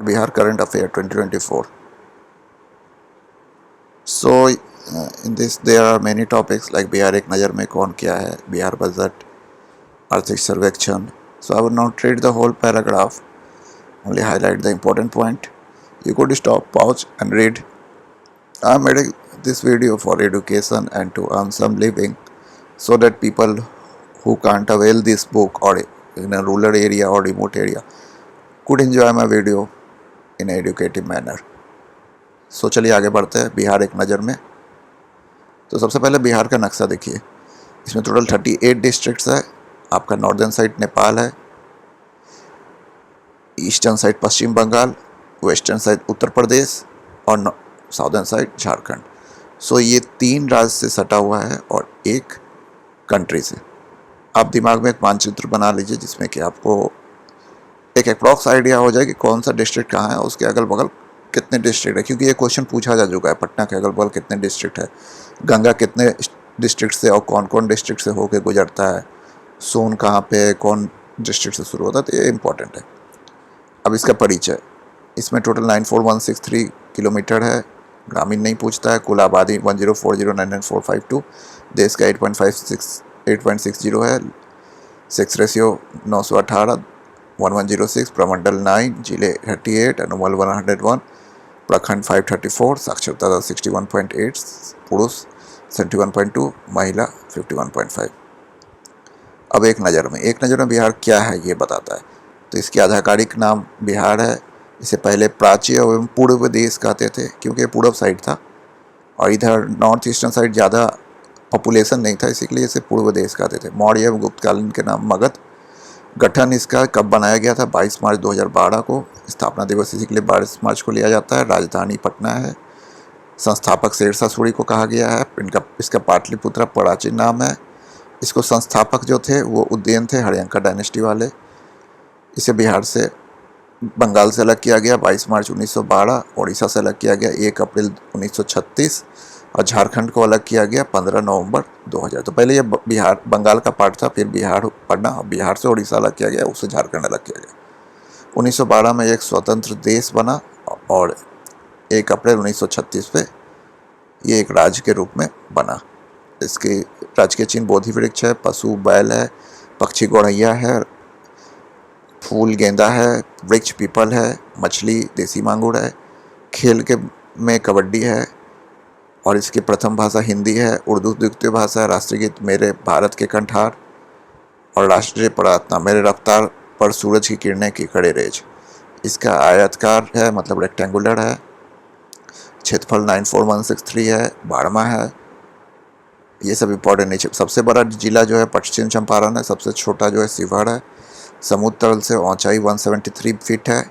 Bihar current affair 2024. So in this there are many topics like Bihar एक नज़र में कौन क्या है, बिहार बजट, आर्थिक सर्वेक्षण. So I will not read the whole paragraph, only highlight the important point. You could stop, pause and read. I made this video for education and to earn some living so that people who can't avail this book or in a rural area or remote area could enjoy my video in an educative manner. सो चलिए आगे बढ़ते हैं बिहार एक नज़र में. तो सबसे पहले बिहार का नक्शा देखिए. इसमें टोटल 38 डिस्ट्रिक्ट्स है. आपका नॉर्दर्न साइड नेपाल है, ईस्टर्न साइड पश्चिम बंगाल, वेस्टर्न साइड उत्तर प्रदेश और साउदर्न साइड झारखंड. सो ये 3 राज्य से सटा हुआ है और एक कंट्री से. आप दिमाग में एक मानचित्र बना लीजिए जिसमें कि आपको एक अप्रॉक्स आइडिया हो जाए कि कौन सा डिस्ट्रिक्ट कहाँ है, उसके अगल बगल कितने डिस्ट्रिक्ट है. क्योंकि ये क्वेश्चन पूछा जा चुका है, पटना के अगल बगल कितने डिस्ट्रिक्ट है, गंगा कितने डिस्ट्रिक्ट से और कौन कौन डिस्ट्रिक्ट से होके गुजरता है, सोन कहाँ पे है, कौन डिस्ट्रिक्ट से शुरू होता है. तो ये इंपॉर्टेंट है. अब इसका परिचय. इसमें टोटल 94163 किलोमीटर है. ग्रामीण नहीं पूछता है. कुल आबादी 1040999452. देश का 8.60 है. सेक्स रेशियो 918, 1106, प्रमंडल 9, जिले 38, अनुमल 101, प्रखंड 534, साक्षरता दर 61.8, पुरुष 71.2, महिला 51.5. अब एक नज़र में बिहार क्या है ये बताता है. तो इसकी आधिकारिक नाम बिहार है. इसे पहले प्राच्य एवं पूर्व देश कहते थे क्योंकि पूर्व साइड था और इधर नॉर्थ ईस्टर्न साइड ज़्यादा पॉपुलेशन नहीं था, इसीलिए इसे पूर्व देश कहते थे. मौर्य एवं गुप्तकालीन के नाम मगध. गठन इसका कब बनाया गया था? 22 मार्च 2012 को. स्थापना दिवस इसी के लिए 22 मार्च को लिया जाता है. राजधानी पटना है. संस्थापक शेरशाह सूरी को कहा गया है. इसका पाटलिपुत्रा प्राचीन नाम है. इसको संस्थापक जो थे वो उज्जैन थे, हरियंका डायनेस्टी वाले. इसे बिहार से बंगाल से अलग किया गया 22 मार्च 1912. उड़ीसा से अलग किया गया 1 अप्रैल 1936 और झारखंड को अलग किया गया 15 नवंबर 2000. तो पहले ये बिहार बंगाल का पार्ट था, फिर बिहार पड़ना, बिहार से उड़ीसा अलग किया गया, उससे झारखंड अलग किया गया. 1912 में एक स्वतंत्र देश बना और 1 अप्रैल 1936 पे ये एक राज्य के रूप में बना. इसके राज्य के चिन्ह बोधि वृक्ष है, पशु बैल है, पक्षी गौरैया है, फूल गेंदा है, वृक्ष पीपल है, मछली देसी मांगुर है, खेल के में कबड्डी है और इसकी प्रथम भाषा हिंदी है. उर्दू द्वितीय भाषा है. राष्ट्रीय गीत मेरे भारत के कंठार और राष्ट्रीय प्रार्थना मेरे रफ्तार पर सूरज की किरणें की कड़े रेज. इसका आयतकार है, मतलब रेक्टेंगुलर है. क्षेत्रफल 94163 है. बाड़मा है. ये सब इम्पोर्टेंट नहीं. सबसे बड़ा जिला जो है पश्चिम चंपारण है. सबसे छोटा जो है शिवहर है. समुद्र तल से ऊंचाई 173 फीट है.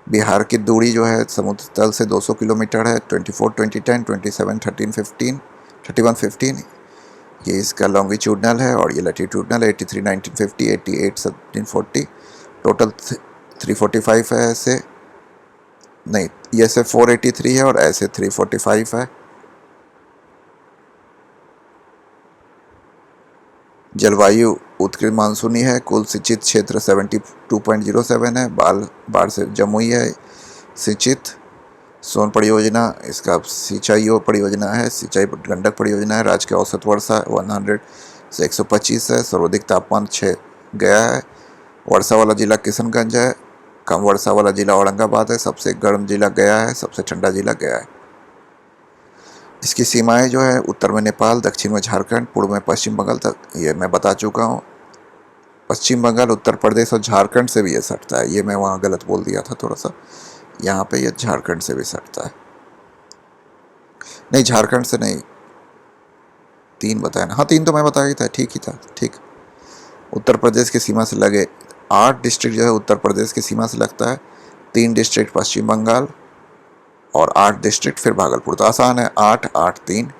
बिहार की दूरी जो है समुद्र तल से 200 किलोमीटर है. 24, 2010, 27, 13, 15, 31, 15 ये इसका लॉन्गिट्यूडनल है और ये लैटिट्यूडनल है. 83, 1950, 88, 1740. टोटल 345 है. ऐसे नहीं, ये ऐसे 483 है और ऐसे 345 है. जलवायु उत्तरी मानसूनी है. कुल सिंचित क्षेत्र 72.07 है. बाढ़ से जमुई है सिंचित. सोन परियोजना इसका सिंचाई परियोजना है. सिंचाई गंडक परियोजना है. राज्य की औसत वर्षा 100 से 125 है. सर्वाधिक तापमान 6 गया है. वर्षा वाला जिला किशनगंज है. कम वर्षा वाला जिला औरंगाबाद है. सबसे गर्म जिला गया है. सबसे ठंडा जिला गया है. इसकी सीमाएं जो है उत्तर में नेपाल, दक्षिण में झारखंड, पूर्व में पश्चिम बंगाल तक. ये मैं बता चुका हूँ. पश्चिम बंगाल, उत्तर प्रदेश और झारखंड से भी ये सटता है. ये मैं वहाँ गलत बोल दिया था थोड़ा सा. यहाँ पे ये झारखंड से भी सटता है. नहीं, झारखंड से नहीं. 3 बताया ना. हाँ, 3 तो मैं बताया ही था. ठीक ही था. ठीक. उत्तर प्रदेश की सीमा से लगे 8 डिस्ट्रिक्ट जो है उत्तर प्रदेश की सीमा से लगता है. 3 डिस्ट्रिक्ट पश्चिम बंगाल और 8 डिस्ट्रिक्ट फिर भागलपुर. तो आसान है. 8, 8, 3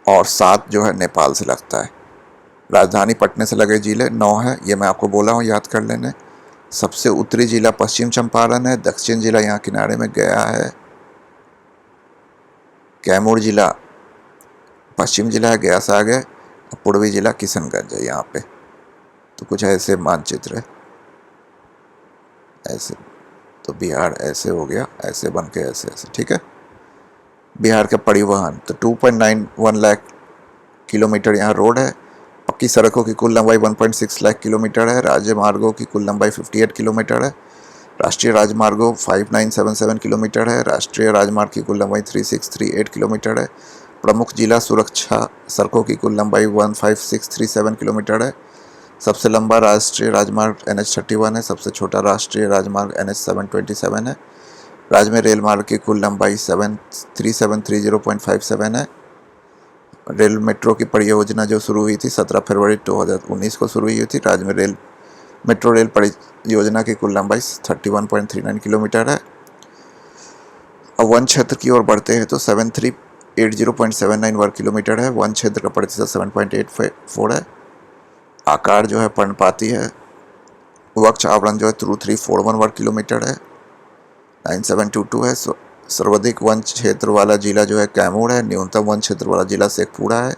और 7 जो है नेपाल से लगता है. राजधानी पटने से लगे जिले 9 है. ये मैं आपको बोला हूँ, याद कर लेने. सबसे उत्तरी जिला पश्चिम चंपारण है. दक्षिण जिला यहाँ किनारे में गया है. कैमूर जिला पश्चिम जिला है, गया से आगे. पूर्वी जिला किशनगंज है यहाँ पे. तो कुछ ऐसे मानचित्र है ऐसे. तो बिहार ऐसे हो गया, ऐसे बन के ऐसे ऐसे, ठीक है। बिहार का परिवहन तो 2.91 लाख किलोमीटर यहाँ रोड है। पक्की सड़कों की कुल लंबाई 1.6 लाख किलोमीटर है। राज्य मार्गों की कुल लंबाई 58 किलोमीटर है। राष्ट्रीय राजमार्गों 5977 किलोमीटर है। राष्ट्रीय राजमार्ग की कुल लंबाई 3638 किलोमीटर है। प्रमुख जिला सुरक्षा सड़कों की कुल लंबाई 15637 किलोमीटर है। सबसे लंबा राष्ट्रीय राजमार्ग NH31 है। सबसे छोटा राष्ट्रीय राजमार्ग NH727 है। राज्य में रेल मार्ग की कुल लंबाई 3730.57 है। रेल मेट्रो की परियोजना जो शुरू हुई थी 17 फरवरी 2019 को शुरू हुई थी। राज्य में मेट्रो रेल परियोजना की कुल लंबाई 31.39 किलोमीटर है। अब वन क्षेत्र की ओर बढ़ते हैं तो 7380.79 वर्ग किलोमीटर है। वन क्षेत्र का प्रतिशत 7.84 है। आकार जो है पर्णपाती है। वक्ष आवरण जो है 2341 वर्ग किलोमीटर है, 9722 है। सर्वाधिक वन क्षेत्र वाला जिला जो है कैमूर है। न्यूनतम वन क्षेत्र वाला जिला शेखपुरा है।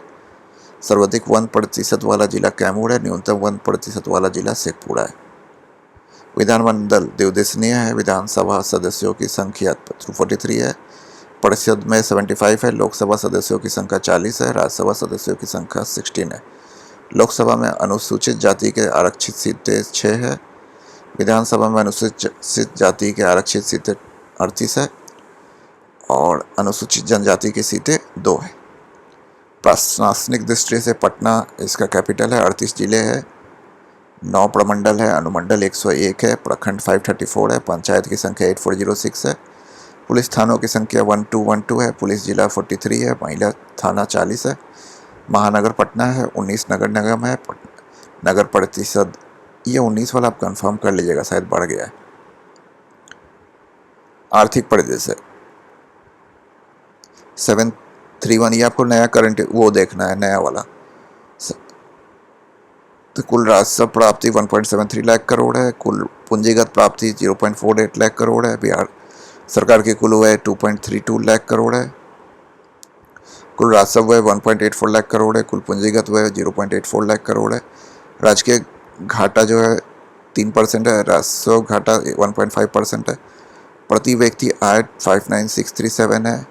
सर्वाधिक वन प्रतिशत वाला जिला कैमूर है। न्यूनतम वन प्रतिशत वाला जिला शेखपुरा है। विधानमंडल द्विदिशनीय है। विधानसभा सदस्यों की संख्या 243 है। परिषद में 75 है। लोकसभा सदस्यों की संख्या 40 है। राज्यसभा सदस्यों की संख्या 16 है। लोकसभा में अनुसूचित जाति के आरक्षित सीटें 6 है। विधानसभा में अनुसूचित जाति के आरक्षित सीटें 38 है और अनुसूचित जनजाति की सीटें 2 है। प्रशासनिक दृष्टि से पटना इसका कैपिटल है। 38 जिले है, 9 प्रमंडल है, अनुमंडल 101 है, प्रखंड 534 है, पंचायत की संख्या 8406 है, पुलिस थानों की संख्या 1212 है, पुलिस जिला 43 है, महिला थाना 40 है, महानगर पटना है, 19 नगर निगम है। नगर प्रतिशत ये 19 वाला आप कंफर्म कर लीजिएगा, शायद बढ़ गया है। आर्थिक परिदृश्य 731, ये आपको नया करंट वो देखना है, नया वाला। तो कुल राजस्व प्राप्ति 1.73 लाख करोड़ है। कुल पूंजीगत प्राप्ति 0.48 लाख करोड़ है। बिहार सरकार की कुल व्यय 2.32 लाख करोड़ है। कुल राजस्व व्यय 1.84 लाख करोड़ है। कुल पूंजीगत व्यय 0.84 लाख करोड़ है। राजकीय घाटा जो है 3% है। राजस्व घाटा 1.5% है। प्रति व्यक्ति आय 59637 है।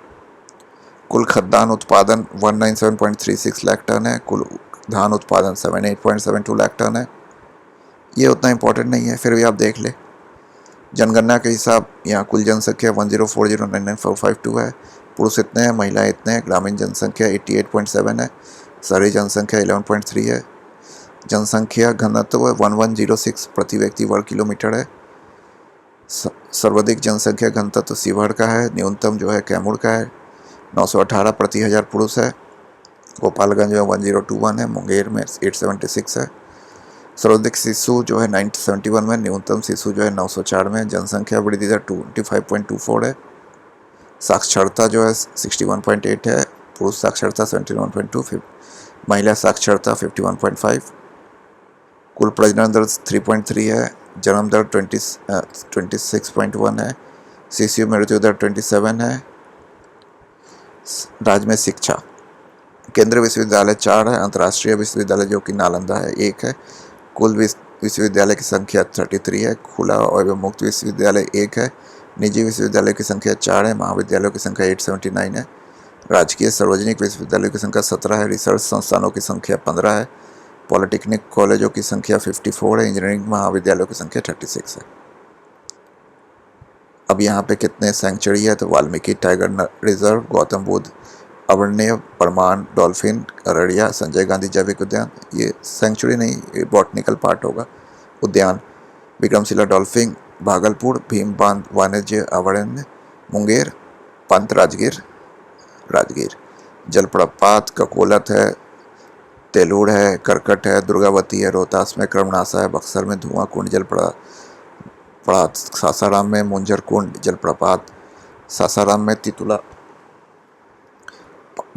कुल खाद्यान्न उत्पादन 197.36 लाख टन है। कुल धान उत्पादन 78.72 लाख टन है। ये उतना इम्पोर्टेंट नहीं है, फिर भी आप देख ले। जनगणना के हिसाब यहाँ कुल जनसंख्या 1040994552 है। पुरुष इतने हैं, महिलाएं इतने हैं। ग्रामीण जनसंख्या 88.7 है। शहरी जनसंख्या 11.3 है। जनसंख्या घनत्व 1106 प्रति व्यक्ति वर्ग किलोमीटर है। सर्वाधिक जनसंख्या घनत्व शिवहर का है। न्यूनतम जो है कैमूर का है, 918 प्रति हजार पुरुष है। गोपालगंज में 1021 है। मुंगेर में 876 है। सर्वाधिक शिशु जो है 971 में। न्यूनतम शिशु जो है 904 में। जनसंख्या वृद्धि दर 25.24 है। साक्षरता जो है 61.8 है। पुरुष साक्षरता 71.2, महिला साक्षरता 51.5। कुल प्रजनन दर 3.3 है। जन्म दर 26.1 है। शिशु मृत्यु दर 27 है। राज्य में शिक्षा केंद्रीय विश्वविद्यालय 4 है। अंतर्राष्ट्रीय विश्वविद्यालय जो कि नालंदा है 1 है। कुल विश्वविद्यालय की संख्या 33 है। खुला और मुक्त विश्वविद्यालय 1 है। निजी विश्वविद्यालय की संख्या 4 है। महाविद्यालयों की संख्या 879 है। राजकीय सार्वजनिक विश्वविद्यालयों की संख्या 17 है। रिसर्च संस्थानों की संख्या 15 है। पॉलिटेक्निक कॉलेजों की संख्या 54 है। इंजीनियरिंग महाविद्यालयों की संख्या 36 है। अब यहाँ पे कितने सेंचुरी है तो वाल्मीकि टाइगर रिजर्व, गौतम बुद्ध अभयारण्य, परमान डॉल्फिन अररिया, संजय गांधी जैविक उद्यान, ये सेंचुरी नहीं, ये बॉटनिकल पार्ट होगा। उद्यान विक्रमशिला डॉल्फिन भागलपुर, भीम बांध वाणिज्य अभयारण्य मुंगेर, पंत राजगीर, जलप्रपात ककोलत है, तेलुड़ है, करकट है, दुर्गावती है, रोहतास में कर्मनाशा है, बक्सर में धुआं कुंड जलप्रपात, सासाराम में मुंजर कुंड जलप्रपात, सासाराम में तितुला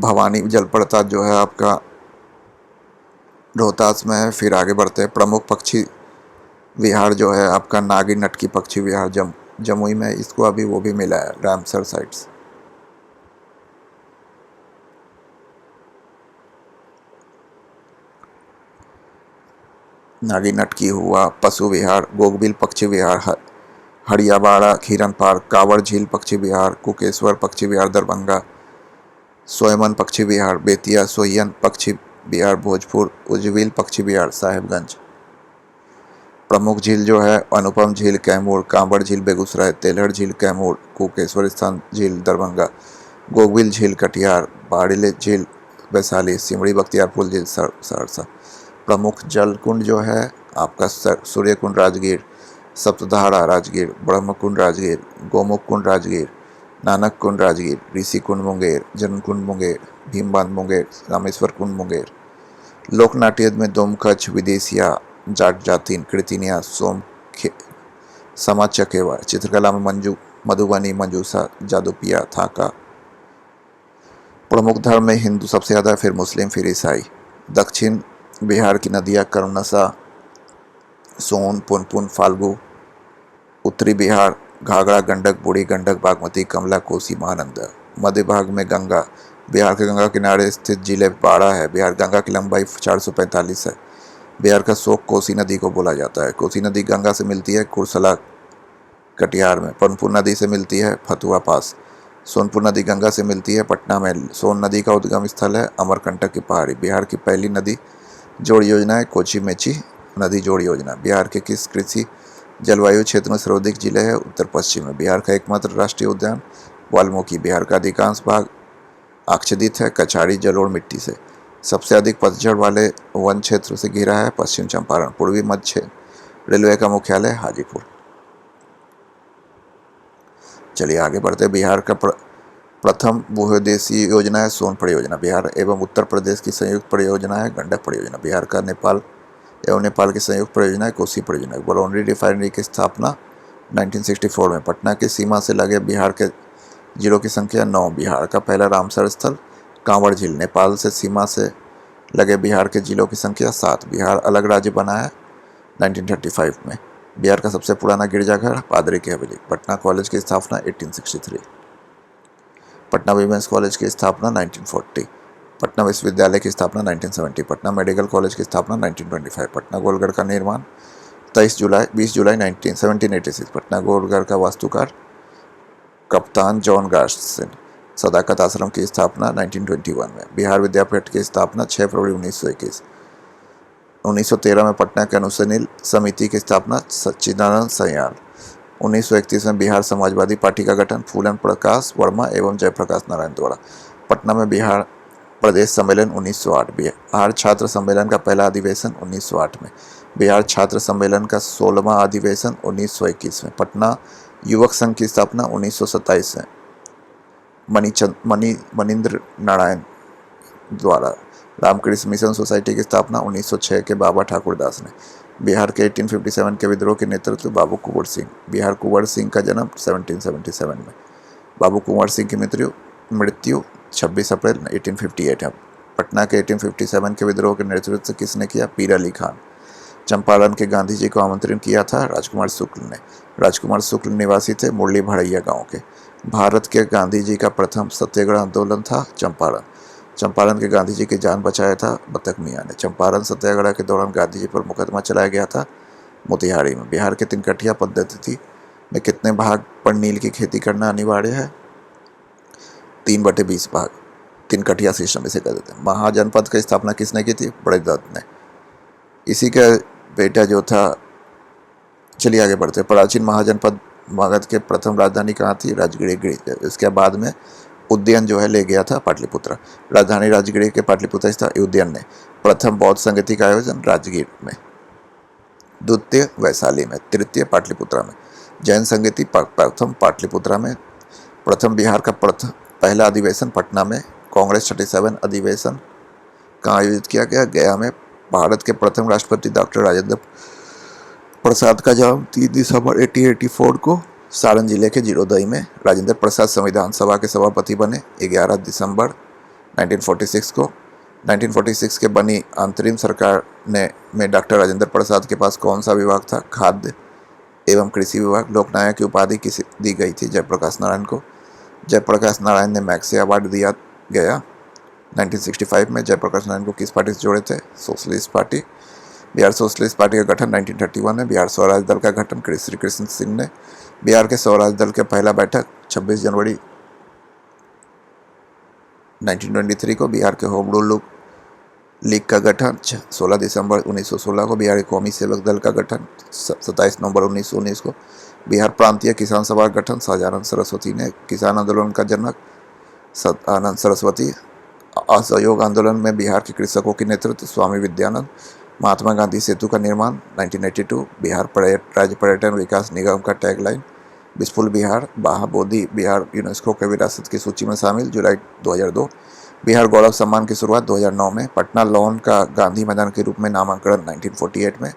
भवानी जलप्रपात जो है आपका रोहतास में है। फिर आगे बढ़ते हैं। प्रमुख पक्षी विहार जो है आपका नागी नटकी पक्षी विहार जमुई में, इसको अभी वो भी मिला है रामसर साइट्स। नागी नटकी हुआ। पशु विहार गोगबिल पक्षी विहार हड़ियाबाड़ा खीरन पार्क, कांवड़ झील पक्षी विहार, कुकेश्वर पक्षी विहार दरभंगा, सोयमन पक्षी विहार बेतिया, सोयन पक्षी विहार भोजपुर, उज्जविल पक्षी विहार साहिबगंज। प्रमुख झील जो है अनुपम झील कैमूर, कांवड़ झील बेगूसराय, तेलहड़ झील कैमूर, कुकेश्वर स्थान झील दरभंगा, गोगविल झील कटिहार, बाड़िले झील वैशाली, सिमड़ी बख्तियारपुर झील सहरसा। प्रमुख जल कुंड जो है आपका सूर्य कुंड राजगीर, सप्तधारा राजगीर, ब्रह्मकुंड राजगीर, गोमुख कुंड राजगीर, नानक कुंड राजगीर, ऋषि कुंड मुंगेर, जन कुंड मुंगेर, भीमबांध मुंगेर, रामेश्वर कुंड मुंगेर। लोकनाट्य में दोमकच, विदेशिया, जाट जातिन, कृतिनिया, सोम समा चकेवा। चित्रकला में मंजू मधुबनी, मंजूसा, जादूपिया, थाका। प्रमुख धर्म में हिंदू सबसे ज़्यादा, फिर मुस्लिम, फिर ईसाई। दक्षिण बिहार की नदियाँ कर्मनसा, सोन, पुनपुन, फाल्गु। उत्तरी बिहार घाघरा, गंडक, बूढ़ी गंडक, बागमती, कमला, कोसी, महानंदा। मध्य भाग में गंगा। बिहार के गंगा किनारे स्थित जिले 12 है। बिहार गंगा की लंबाई 445 है। बिहार का शोक कोसी नदी को बोला जाता है। कोसी नदी गंगा से मिलती है कुर्सला कटिहार में, पुनपुन नदी से मिलती है फतुआ पास, सोनपुर नदी गंगा से मिलती है पटना में। सोन नदी का उद्गम स्थल है अमरकंटक की पहाड़ी। बिहार की पहली नदी जोड़ योजना है कोची मेची नदी जोड़ योजना। बिहार के किस कृषि जलवायु क्षेत्र में सर्वाधिक जिले हैं? उत्तर पश्चिम में। बिहार का एकमात्र राष्ट्रीय उद्यान वाल्मीकि। बिहार का अधिकांश भाग आच्छादित है कछाड़ी जलोढ़ मिट्टी से। सबसे अधिक पतझड़ वाले वन क्षेत्र से घिरा है पश्चिम चंपारण। पूर्वी मध्य रेलवे का मुख्यालय हाजीपुर। चलिए आगे बढ़ते। बिहार का प्रथम बहुउद्देशीय योजना है सोन परियोजना। बिहार एवं उत्तर प्रदेश की संयुक्त परियोजना है गंडक परियोजना। बिहार का नेपाल एवं नेपाल की संयुक्त परियोजना है कोसी परियोजना। बरौनी रिफाइनरी की स्थापना 1964 में। पटना की सीमा से लगे बिहार के जिलों की संख्या 9। बिहार का पहला रामसर स्थल कांवड़ झील। नेपाल से सीमा से लगे बिहार के जिलों की संख्या 7। बिहार अलग राज्य बना है 1935 में। बिहार का सबसे पुराना गिरजाघर पादरी की हवेली। पटना कॉलेज की स्थापना 1863। पटना वीमेंस कॉलेज की स्थापना 1940। पटना विश्वविद्यालय की स्थापना 1970। पटना मेडिकल कॉलेज की स्थापना 1925। पटना गोलगढ़ का निर्माण 20 जुलाई 1786। पटना गोलगढ़ का वास्तुकार कप्तान जॉन गार्सन। सदाकत आश्रम की स्थापना 1921 में। बिहार विद्यापीठ की स्थापना 6 फरवरी 1921। 1913 में पटना के अनुसंधान समिति की स्थापना सच्चिदानंद सयाल। 1931 में बिहार समाजवादी पार्टी का गठन फूलन प्रकाश वर्मा एवं जयप्रकाश नारायण द्वारा। पटना में बिहार प्रदेश सम्मेलन 1908। बिहार छात्र सम्मेलन का पहला अधिवेशन 1908 में। बिहार छात्र सम्मेलन का 16वां अधिवेशन 1921 में। पटना युवक संघ की स्थापना 1927 में मनीन्द्र नारायण द्वारा। रामकृष्ण मिशन सोसाइटी की स्थापना 1906 के बाबा ठाकुर दास ने। बिहार के 1857 के विद्रोह के नेतृत्व बाबू कुंवर सिंह। बिहार कुंवर सिंह का जन्म 1777 में। बाबू कुंवर सिंह की मृत्यु 26 अप्रैल 1858 है। पटना के 1857 के विद्रोह के नेतृत्व किसने किया? पीर अली खान। चंपारण के गांधी जी को आमंत्रण किया था राजकुमार शुक्ल ने। राजकुमार शुक्ल निवासी थे मुरली भड़ैया गांव के। भारत के गांधी जी का प्रथम सत्याग्रह आंदोलन था चंपारण। चंपारण के गांधी जी की जान बचाया था बतक मियाँ ने। चंपारण सत्याग्रह के दौरान गांधी जी पर मुकदमा चलाया गया था मोतिहारी में। बिहार के तिनकठिया पद्धति में कितने भाग पर नील की खेती करना अनिवार्य है? 3/20 भाग। तिनकठिया सिस्टम इसे कहते थे। महाजनपद की स्थापना किसने की थी? बड़े दत्त ने। इसी का बेटा जो था, चलिए आगे बढ़ते। प्राचीन महाजनपद मगध के प्रथम राजधानी कहाँ थी? राजगीर। इसके बाद में उद्यन जो है ले गया था पाटलिपुत्र। राजधानी राजगीर के पाटलिपुत्र था उद्यन ने। प्रथम बौद्ध संगति का आयोजन राजगीर में, द्वितीय वैशाली में, तृतीय पाटलिपुत्रा में। जैन संगति प्रथम पाटलिपुत्रा में। प्रथम बिहार का पहला अधिवेशन पटना में। कांग्रेस 37 अधिवेशन कहाँ आयोजित किया गया? गया में। भारत के प्रथम राष्ट्रपति डॉक्टर राजेंद्र प्रसाद का जन्म 3 दिसंबर 1884 को सारण जिले के जिरोदई में। राजेंद्र प्रसाद संविधान सभा के सभापति बने 11 दिसंबर 1946 को। 1946 के बनी अंतरिम सरकार में डॉक्टर राजेंद्र प्रसाद के पास कौन सा विभाग था? खाद्य एवं कृषि विभाग। लोकनायक की उपाधि किसे दी गई थी? जयप्रकाश नारायण को। जयप्रकाश नारायण ने मैक्से अवार्ड दिया गया 1965 में। जयप्रकाश नारायण को किस पार्टी से जोड़े थे? Socialist party. Bihar socialist party का गठन 1931 में। बिहार स्वराज दल का गठन श्री कृष्ण सिंह ने बिहार के स्वराज दल के पहला बैठक 26 जनवरी 1923 को। बिहार के होम रूल लीग का गठन 16 दिसंबर 1916 को। बिहारी कौमी सेवक दल का गठन 27 नवंबर 1919 को। बिहार प्रांतीय किसान सभा का गठन सहजानंद सरस्वती ने। किसान आंदोलन का जनक सदानंद सरस्वती। असहयोग आंदोलन में बिहार के कृषकों की नेतृत्व स्वामी विद्यानंद। महात्मा गांधी सेतु का निर्माण 1982। बिहार राज्य पर्यटन विकास निगम का टैगलाइन बिस्फुल बिहार। महाबोधि बिहार यूनेस्को के विरासत की सूची में शामिल जुलाई 2002। बिहार गौरव सम्मान की शुरुआत 2009 में। पटना लॉन का गांधी मैदान के रूप में नामांकन 1948 में।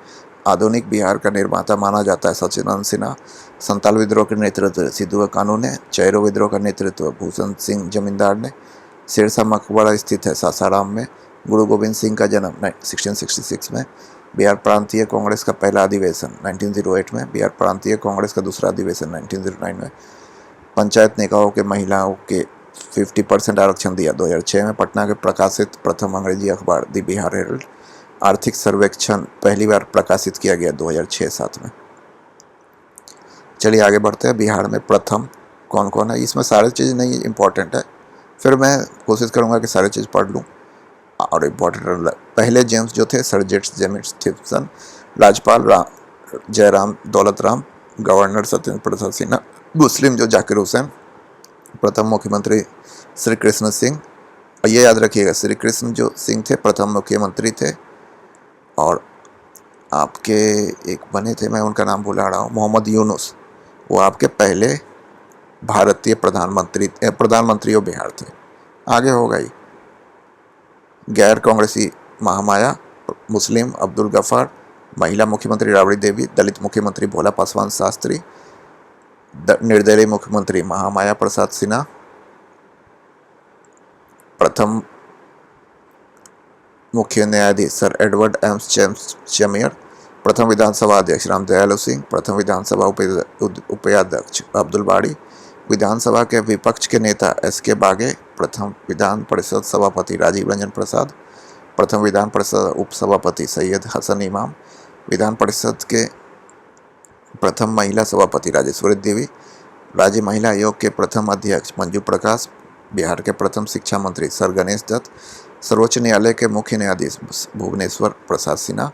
आधुनिक बिहार का निर्माता माना जाता है सचिदानंद सिन्हा। संताल विद्रोह के नेतृत्व सिद्धू कानू ने। चैरो विद्रोह का नेतृत्व भूषण सिंह जमींदार ने। सिरसा मकबरा स्थित है सासाराम में। गुरु गोविंद सिंह का जन्म 1666 में। बिहार प्रांतीय कांग्रेस का पहला अधिवेशन 1908 में। बिहार प्रांतीय कांग्रेस का दूसरा अधिवेशन 1909 में। पंचायत निकायों के महिलाओं के 50% आरक्षण दिया 2006 में। पटना के प्रकाशित प्रथम अंग्रेजी अखबार द बिहार हेरल्ड। आर्थिक सर्वेक्षण पहली बार प्रकाशित किया गया 2006-07 में। चलिए आगे बढ़ते हैं। बिहार में प्रथम कौन कौन है। इसमें सारी चीज़ नहीं इंपॉर्टेंट है, फिर मैं कोशिश करूंगा कि सारी चीज़ पढ़ लूँ और इम्पोर्टेंट। पहले जेम्स जो थे सर जेम्स स्टीफन। राज्यपाल जयराम दौलत राम। गवर्नर सत्येंद्र प्रसाद सिन्हा। मुस्लिम जो जाकिर हुसैन। प्रथम मुख्यमंत्री श्री कृष्ण सिंह। और ये याद रखिएगा श्री कृष्ण जो सिंह थे प्रथम मुख्यमंत्री थे। और आपके एक बने थे, मैं उनका नाम भुला रहा हूँ, मोहम्मद यूनुस, वो आपके पहले भारतीय प्रधानमंत्री ऑफ बिहार थे। आगे होगा ही गैर कांग्रेसी महामाया। मुस्लिम अब्दुल गफार। महिला मुख्यमंत्री राबड़ी देवी। दलित मुख्यमंत्री भोला पासवान शास्त्री। निर्दलीय मुख्यमंत्री महामाया प्रसाद सिन्हा। प्रथम मुख्य न्यायाधीश सर एडवर्ड एम्स चेमियर। प्रथम विधानसभा अध्यक्ष रामदयालु सिंह। प्रथम विधानसभा उपाध्यक्ष अब्दुल बाड़ी। विधानसभा के विपक्ष के नेता SK बागे। प्रथम विधान परिषद सभापति राजीव रंजन प्रसाद। प्रथम विधान परिषद उपसभापति सैयद हसन इमाम। विधान परिषद के प्रथम महिला सभापति राजेश्वरी देवी। राज्य महिला आयोग के प्रथम अध्यक्ष मंजू प्रकाश। बिहार के प्रथम शिक्षा मंत्री सर गणेश दत्त। सर्वोच्च न्यायालय के मुख्य न्यायाधीश भुवनेश्वर प्रसाद सिन्हा।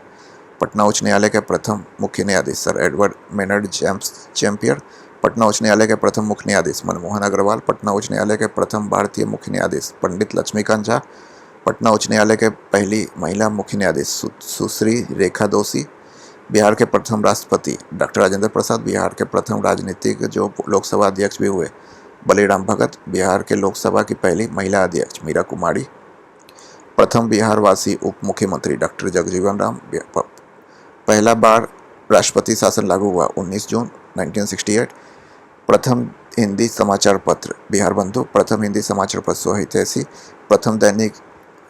पटना उच्च न्यायालय के प्रथम मुख्य न्यायाधीश sir Edward Maynard James चैम्पियर। Patna उच्च न्यायालय के प्रथम मुख्य न्यायाधीश मनमोहन अग्रवाल। पटना उच्च न्यायालय के प्रथम भारतीय मुख्य न्यायाधीश पंडित लक्ष्मीकांत झा। पटना उच्च न्यायालय के पहली महिला मुख्य न्यायाधीश सुश्री रेखा दोषी। बिहार के प्रथम राष्ट्रपति डॉक्टर राजेंद्र प्रसाद। बिहार के प्रथम राजनीतिक जो लोकसभा अध्यक्ष भी हुए बलीराम भगत। बिहार के लोकसभा की पहली महिला अध्यक्ष मीरा कुमारी। प्रथम बिहारवासी उप मुख्यमंत्री डॉक्टर जगजीवन राम। पहला बार राष्ट्रपति शासन लागू हुआ 19 जून 1968। प्रथम हिंदी समाचार पत्र बिहार बंधु। प्रथम हिंदी समाचार पत्र सोहितैषी। प्रथम दैनिक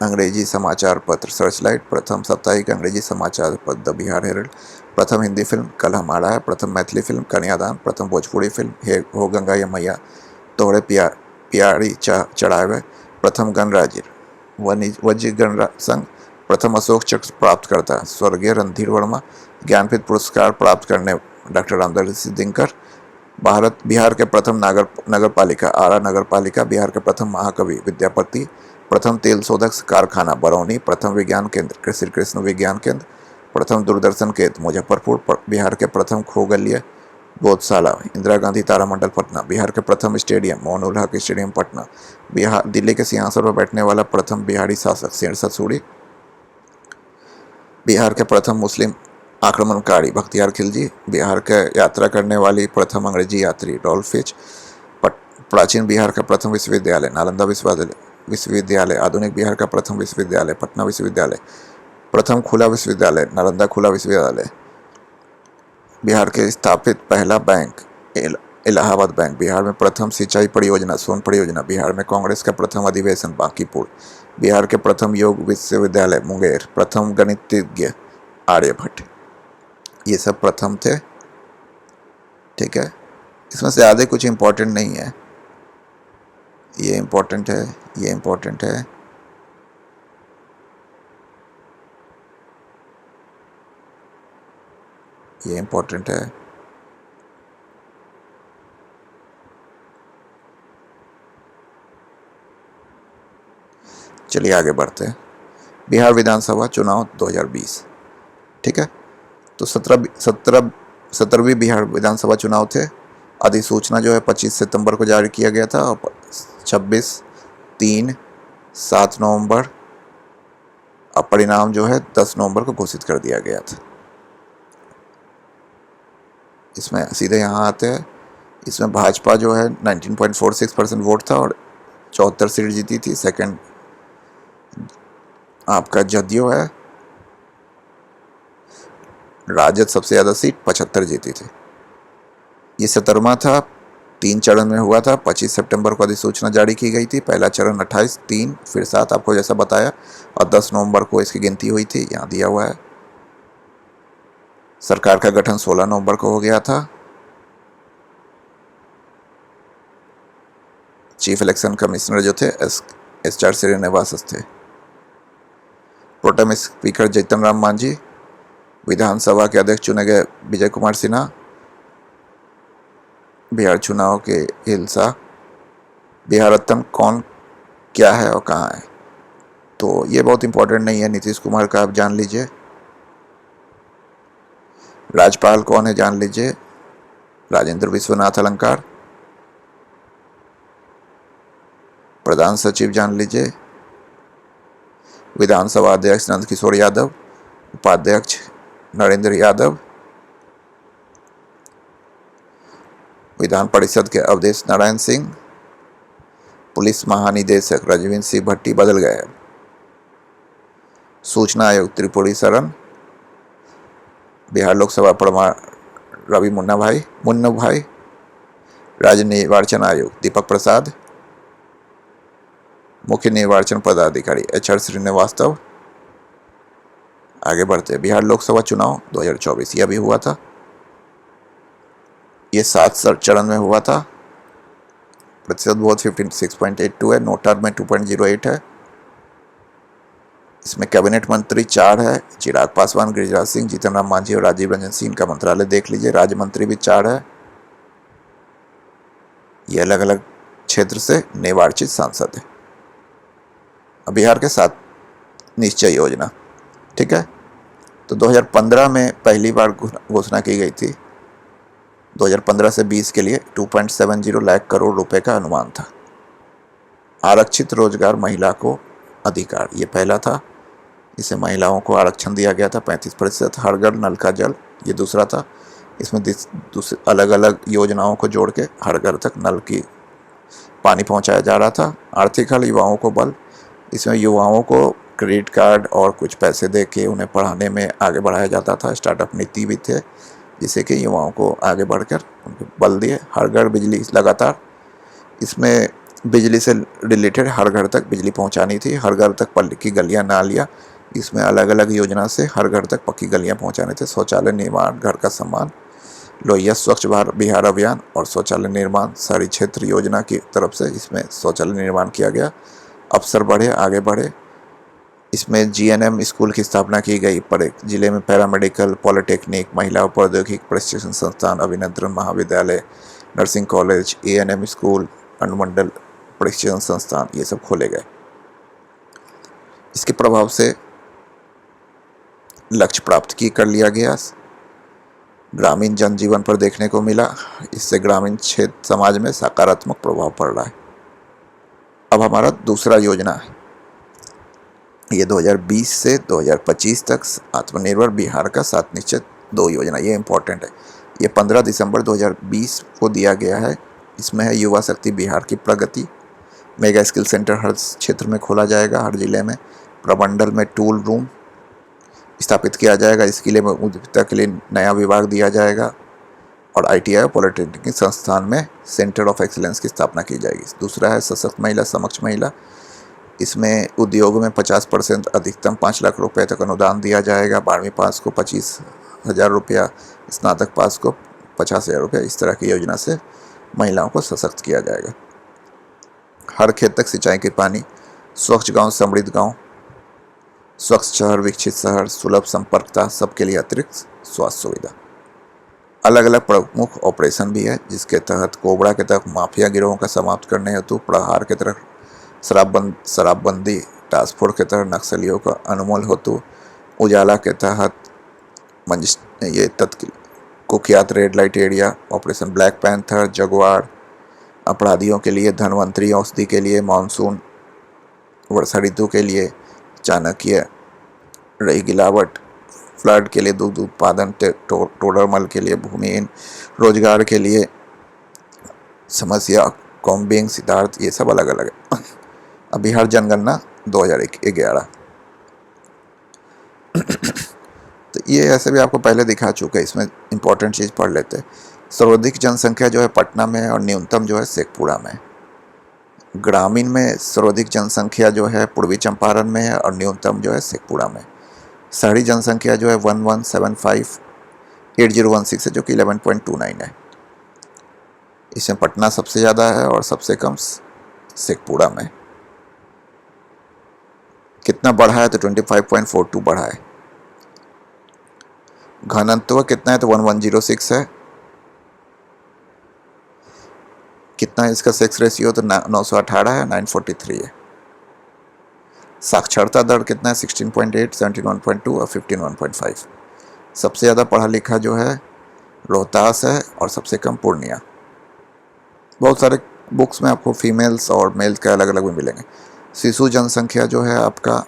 अंग्रेजी समाचार पत्र सर्चलाइट। प्रथम साप्ताहिक अंग्रेजी समाचार पत्र द बिहार हेरल्ड। प्रथम हिंदी फिल्म कल हमारा है। प्रथम मैथिली फिल्म कन्यादान। प्रथम भोजपुरी फिल्म हो गंगा या मैया तोहरे प्यारी चढ़ावे। प्रथम गणराज्य वज्र गण संघ। प्रथम अशोक चक्र प्राप्त करता स्वर्गीय रणधीर वर्मा। ज्ञानपीठ पुरस्कार प्राप्त करने डॉक्टर रामदास दिनकर। बिहार के प्रथम नगर पालिका आरा नगर पालिका। बिहार के प्रथम महाकवि विद्यापति। प्रथम तेल शोधक कारखाना बरौनी। प्रथम विज्ञान केंद्र श्री कृष्ण विज्ञान केंद्र। प्रथम दूरदर्शन केंद्र मुजफ्फरपुर। बिहार के प्रथम खोगलिया गौशाला इंदिरा गांधी तारामंडल पटना। बिहार के प्रथम स्टेडियम मोइनुल हक स्टेडियम पटना। बिहार दिल्ली के सिंहासन पर बैठने वाला प्रथम बिहारी शासक शेरशाह सूरी। बिहार के प्रथम मुस्लिम आक्रमणकारी बख्तियार खिलजी। बिहार के यात्रा करने वाली प्रथम अंग्रेजी यात्री रॉल्फ फिच। प्राचीन बिहार का प्रथम विश्वविद्यालय नालंदा विश्वविद्यालय। आधुनिक बिहार का प्रथम विश्वविद्यालय पटना विश्वविद्यालय। प्रथम खुला विश्वविद्यालय नालंदा खुला विश्वविद्यालय। बिहार के स्थापित पहला बैंक इलाहाबाद बैंक। बिहार में प्रथम सिंचाई परियोजना सोन परियोजना। बिहार में कांग्रेस का प्रथम अधिवेशन बांकीपुर। बिहार के प्रथम योग विश्वविद्यालय मुंगेर। प्रथम गणितज्ञ आर्यभट्ट। ये सब प्रथम थे। ठीक है, इसमें से ज़्यादा कुछ इम्पोर्टेंट नहीं है। ये इम्पोर्टेंट है, ये इम्पोर्टेंट है, ये इम्पोर्टेंट है। चलिए आगे बढ़ते हैं। बिहार विधानसभा चुनाव 2020, ठीक है। तो 17वीं बिहार विधानसभा चुनाव थे। अधिसूचना जो है 25 सितंबर को जारी किया गया था और 26, 3, 7 नवंबर और परिणाम जो है 10 नवंबर को घोषित कर दिया गया था। इसमें सीधे यहाँ आते हैं। इसमें भाजपा जो है 19.46% वोट था और 74 सीट जीती थी। सेकंड आपका जदयू है। राजद सबसे ज़्यादा सीट 75 जीती थी। ये 17वां था, 3 चरण में हुआ था। 25 सितंबर को अधिसूचना जारी की गई थी। पहला चरण 28, 3, फिर 7 आपको जैसा बताया, और 10 नवंबर को इसकी गिनती हुई थी, यहाँ दिया हुआ है। सरकार का गठन 16 नवंबर को हो गया था। चीफ इलेक्शन कमिश्नर जो थे एस.आर. श्रीनिवास थे। Protem speaker Jitan Ram Manjhi. विधानसभा के अध्यक्ष चुने गए विजय कुमार सिन्हा। बिहार चुनाव के हिलसा। बिहार रत्न कौन, क्या है और कहाँ है, तो ये बहुत इंपॉर्टेंट नहीं है। नीतीश कुमार का आप जान लीजिए। राज्यपाल कौन है जान लीजिए, राजेंद्र विश्वनाथ अलंकार। प्रधान सचिव जान लीजिए, विधानसभा अध्यक्ष नंद किशोर यादव। उपाध्यक्ष नरेंद्र यादव। विधान परिषद के अवधेश नारायण सिंह। पुलिस महानिदेशक रजवीन सिंह भट्टी बदल गए। सूचना आयोग त्रिपुरी शरण। बिहार लोकसभा प्रमाण रवि मुन्ना भाई। राज्य निर्वाचन आयोग दीपक प्रसाद। मुख्य निर्वाचन पदाधिकारी एच.आर. श्रीनिवास्तव। आगे बढ़ते। बिहार लोकसभा चुनाव 2024 यह भी हुआ था। ये 7 चरण में हुआ था। प्रतिशत वोट 56.82 है। नोटा में 2.08 है। इसमें कैबिनेट मंत्री 4 है। चिराग पासवान, गिरिराज सिंह, जीतन राम मांझी और राजीव रंजन सिंह का मंत्रालय देख लीजिए। राज्य मंत्री भी 4 है। ये अलग अलग क्षेत्र से निर्वाचित सांसद है। बिहार के 7 निश्चय योजना, ठीक है। तो 2015 में पहली बार घोषणा की गई थी। 2015 से 20 के लिए 2.70 लाख करोड़ रुपए का अनुमान था। आरक्षित रोजगार महिला को अधिकार, ये पहला था। इसे महिलाओं को आरक्षण दिया गया था 35%। हर घर नल का जल, ये दूसरा था। इसमें अलग अलग योजनाओं को जोड़ के हर घर तक नल की पानी पहुंचाया जा रहा था। आर्थिक हल, युवाओं को बल। इसमें युवाओं को क्रेडिट कार्ड और कुछ पैसे दे के उन्हें पढ़ाने में आगे बढ़ाया जाता था। स्टार्टअप नीति भी थे, जिससे कि युवाओं को आगे बढ़कर उनको बल दिए। हर घर बिजली लगातार, इसमें बिजली से रिलेटेड हर घर तक बिजली पहुंचानी थी। हर घर तक पक्की गलियां, नालियां, इसमें अलग अलग योजना से हर घर तक पक्की गलियां पहुंचाने थे। शौचालय निर्माण, घर का सम्मान, लोहिया स्वच्छ बिहार अभियान और शौचालय निर्माण शहरी क्षेत्र योजना की तरफ से इसमें शौचालय निर्माण किया गया। अवसर बढ़े, आगे बढ़े। इसमें जीएनएम स्कूल की स्थापना की गई। पर जिले में पैरामेडिकल, पॉलिटेक्निक, महिला प्रौद्योगिक प्रशिक्षण संस्थान, अभियंत्रण महाविद्यालय, नर्सिंग कॉलेज, एएनएम स्कूल, अनुमंडल प्रशिक्षण संस्थान, ये सब खोले गए। इसके प्रभाव से लक्ष्य प्राप्त कर लिया गया। ग्रामीण जनजीवन पर देखने को मिला। इससे ग्रामीण क्षेत्र समाज में सकारात्मक प्रभाव पड़ रहा है। अब हमारा दूसरा योजना है, ये 2020 से 2025 तक आत्मनिर्भर बिहार का 7 निश्चय 2 योजना, ये इंपॉर्टेंट है। ये 15 दिसंबर 2020 को दिया गया है। इसमें है युवा शक्ति बिहार की प्रगति। मेगा स्किल सेंटर हर क्षेत्र में खोला जाएगा, हर जिले में। प्रमंडल में टूल रूम स्थापित किया जाएगा। स्किल एवं उद्यमिता के लिए नया विभाग दिया जाएगा। और ITI और पॉलिटेक्निक संस्थान में सेंटर ऑफ एक्सीलेंस की स्थापना की जाएगी। दूसरा है सशक्त महिला, समक्ष महिला। इसमें उद्योग में 50% अधिकतम 5 लाख रुपए तक अनुदान दिया जाएगा। 12वीं पास को 25,000 रुपया, स्नातक पास को 50,000 रुपया। इस तरह की योजना से महिलाओं को सशक्त किया जाएगा। हर खेत तक सिंचाई के पानी, स्वच्छ गांव, समृद्ध गांव, स्वच्छ शहर, विकसित शहर, सुलभ संपर्कता, सबके लिए अतिरिक्त स्वास्थ्य सुविधा। अलग अलग प्रमुख ऑपरेशन भी है, जिसके तहत कोबरा के तहत माफिया गिरोहों का समाप्त करने हेतु, प्रहार के तरफ शराबबंदी टास्क फोर्स के तहत नक्सलियों का अनुमूल हेतु उजाला के तहत ये कुख्यात red light area, operation black panther, Jaguar, अपराधियों के लिए धनवंतरी, औषधि के लिए मानसून, वर्षा ऋतु के लिए चाणक्य, रही गिलावट, फ्लड के लिए दूध उत्पादन, टोडरमल के लिए भूमिहीन, रोजगार के लिए समस्या, कॉम्बिंग, सिद्धार्थ, ये सब अलग अलग है। अब बिहार जनगणना 2011। तो ये ऐसे भी आपको पहले दिखा चुका है, इसमें इंपॉर्टेंट चीज़ पढ़ लेते हैं। सर्वाधिक जनसंख्या जो है पटना में है और न्यूनतम जो है शेखपुरा में। ग्रामीण में सर्वाधिक जनसंख्या जो है पूर्वी चंपारण में है और न्यूनतम जो है शेखपुरा में। शहरी जनसंख्या जो है 1175,8016 है, जो कि 11.29 है। इसमें पटना सबसे ज़्यादा है और सबसे कम शेखपुरा में। कितना बढ़ा है तो 25.42 बढ़ा है। घनत्व कितना है तो 1106 है। कितना इसका सेक्स रेशियो तो 918 है, 943 है। साक्षरता दर कितना है 16.8, 71.2 और 15.5। सबसे ज़्यादा पढ़ा लिखा जो है रोहतास है और सबसे कम पूर्णिया। बहुत सारे बुक्स में आपको फीमेल्स और मेल्स के अलग अलग भी मिलेंगे। शिशु जनसंख्या जो है आपका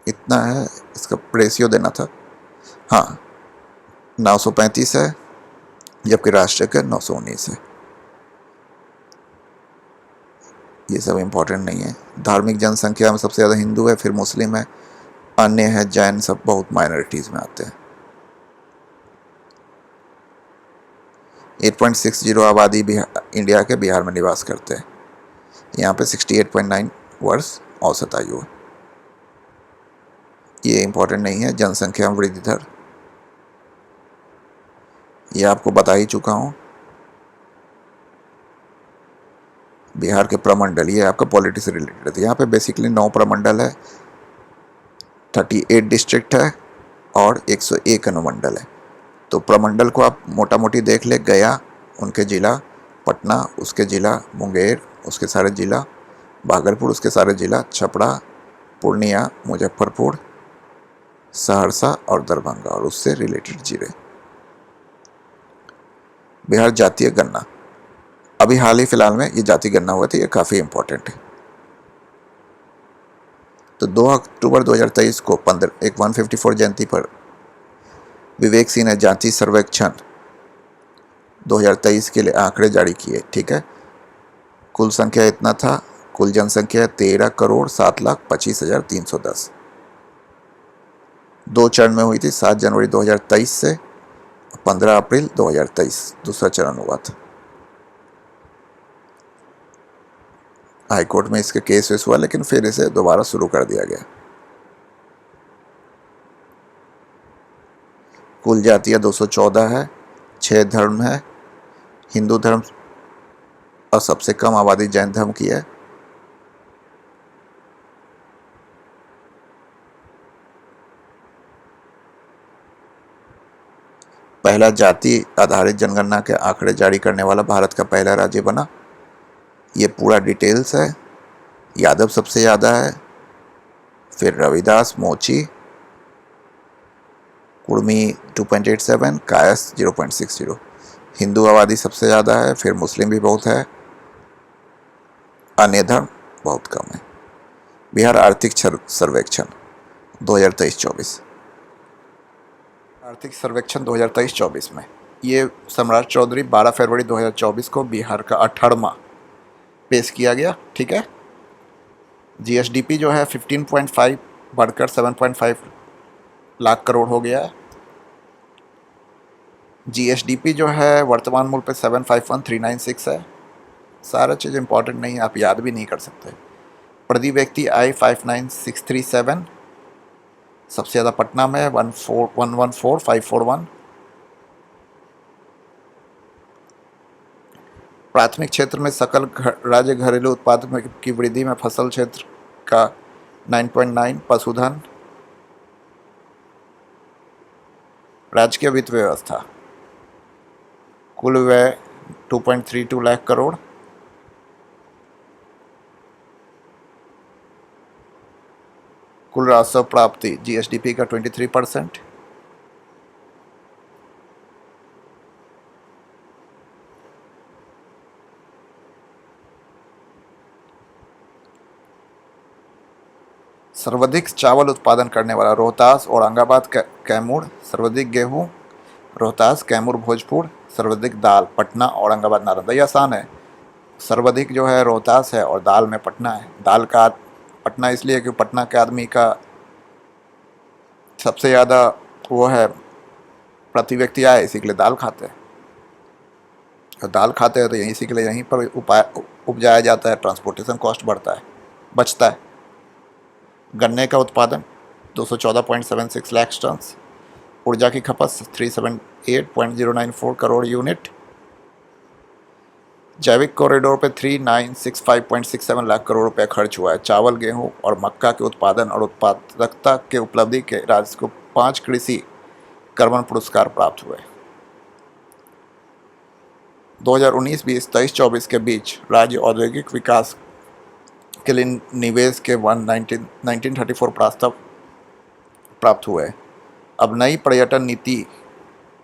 इतना है, इसका रेशियो देना था, हाँ 935 है, जबकि राष्ट्रीय का 919 है। ये सब इम्पोर्टेंट नहीं है। धार्मिक जनसंख्या में सबसे ज़्यादा हिंदू है, फिर मुस्लिम है, अन्य है जैन, सब बहुत माइनॉरिटीज़ में आते हैं। 8.60 आबादी इंडिया के बिहार में निवास करते हैं। यहाँ पे 68.9 वर्ष औसत आयु है। ये इम्पोर्टेंट नहीं है। जनसंख्या वृद्धि दर ये आपको बता ही चुका हूँ। बिहार के प्रमंडल, ये आपका पॉलिटी से रिलेटेड है। यहाँ पे बेसिकली 9 प्रमंडल है, 38 डिस्ट्रिक्ट है और 101 अनुमंडल है। तो प्रमंडल को आप मोटा मोटी देख ले, गया उनके ज़िला, पटना उसके ज़िला, मुंगेर उसके सारे ज़िला, भागलपुर उसके सारे ज़िला, छपरा, पूर्णिया, मुजफ्फरपुर, सहरसा और दरभंगा और उससे रिलेटेड जिले। बिहार जातीय गणना, अभी हाल ही फिलहाल में ये जाति गणना हुआ था, ये काफ़ी इम्पोर्टेंट है। तो 2 अक्टूबर 2023 को 154 जयंती पर विवेक सिंह ने जाति सर्वेक्षण 2023 के लिए आंकड़े जारी किए। ठीक है, कुल संख्या इतना था, कुल जनसंख्या 13,07,25,310। 2 चरण में हुई थी, 7 जनवरी 2023 से 15 अप्रैल 2023 दूसरा चरण हुआ था। हाईकोर्ट में इसके केस वेस हुआ, लेकिन फिर इसे दोबारा शुरू कर दिया गया। कुल जातियाँ 214 है, 6 धर्म है, हिंदू धर्म और सबसे कम आबादी जैन धर्म की है। पहला जाति आधारित जनगणना के आंकड़े जारी करने वाला भारत का पहला राज्य बना। ये पूरा डिटेल्स है। यादव सबसे ज़्यादा है, फिर रविदास, मोची, कुर्मी 2.87, कायस 0.60। हिंदू आबादी सबसे ज़्यादा है, फिर मुस्लिम भी बहुत है, अन्य धर्म बहुत कम है। बिहार आर्थिक सर्वेक्षण 2023-24। आर्थिक सर्वेक्षण 2023-24 में ये सम्राट चौधरी 12 फरवरी 2024 को बिहार का 18वां पेश किया गया। ठीक है, जीएसडीपी जो है 15.5 बढ़कर 7.5 लाख करोड़ हो गया है। जीएसडीपी जो है वर्तमान मूल्य पे 751,396 है। सारा चीज़ इंपॉर्टेंट नहीं है, आप याद भी नहीं कर सकते। प्रति व्यक्ति आय 59637, सबसे ज़्यादा पटना में 114,541। प्राथमिक क्षेत्र में सकल राज्य घरेलू उत्पाद की वृद्धि में फसल क्षेत्र का 9.9, पशुधन, राजकीय वित्त व्यवस्था कुल व्यय 2.32 लाख करोड़, कुल राजस्व प्राप्ति जीएसडीपी का 23%। सर्वाधिक चावल उत्पादन करने वाला रोहतास, औरंगाबाद, कैमूर। सर्वाधिक गेहूं रोहतास, कैमूर, भोजपुर। सर्वाधिक दाल पटना, औरंगाबाद, नालंदा। ये आसान है। सर्वाधिक जो है रोहतास है और दाल में पटना है। दाल का पटना इसलिए कि पटना के आदमी का सबसे ज़्यादा वो है प्रति व्यक्ति आय, इसी के लिए दाल खाते हैं। और दाल खाते हैं तो यहीं इसी के लिए यहीं पर उपजाया जाता है। ट्रांसपोर्टेशन कॉस्ट बढ़ता है, बचता है। गन्ने का उत्पादन 214.76 लाख टन। ऊर्जा की खपत 378.094 करोड़ यूनिट। जैविक कॉरिडोर पे 3965.67 लाख करोड़ रुपया खर्च हुआ है। चावल, गेहूं और मक्का के उत्पादन और उत्पादकता के उपलब्धि के राज्य को 5 कृषि कर्मण पुरस्कार प्राप्त हुए। 2019-20, 23-24 के बीच राज्य औद्योगिक विकास के लिए निवेश के 1934 प्रस्ताव प्राप्त हुए। अब नई पर्यटन नीति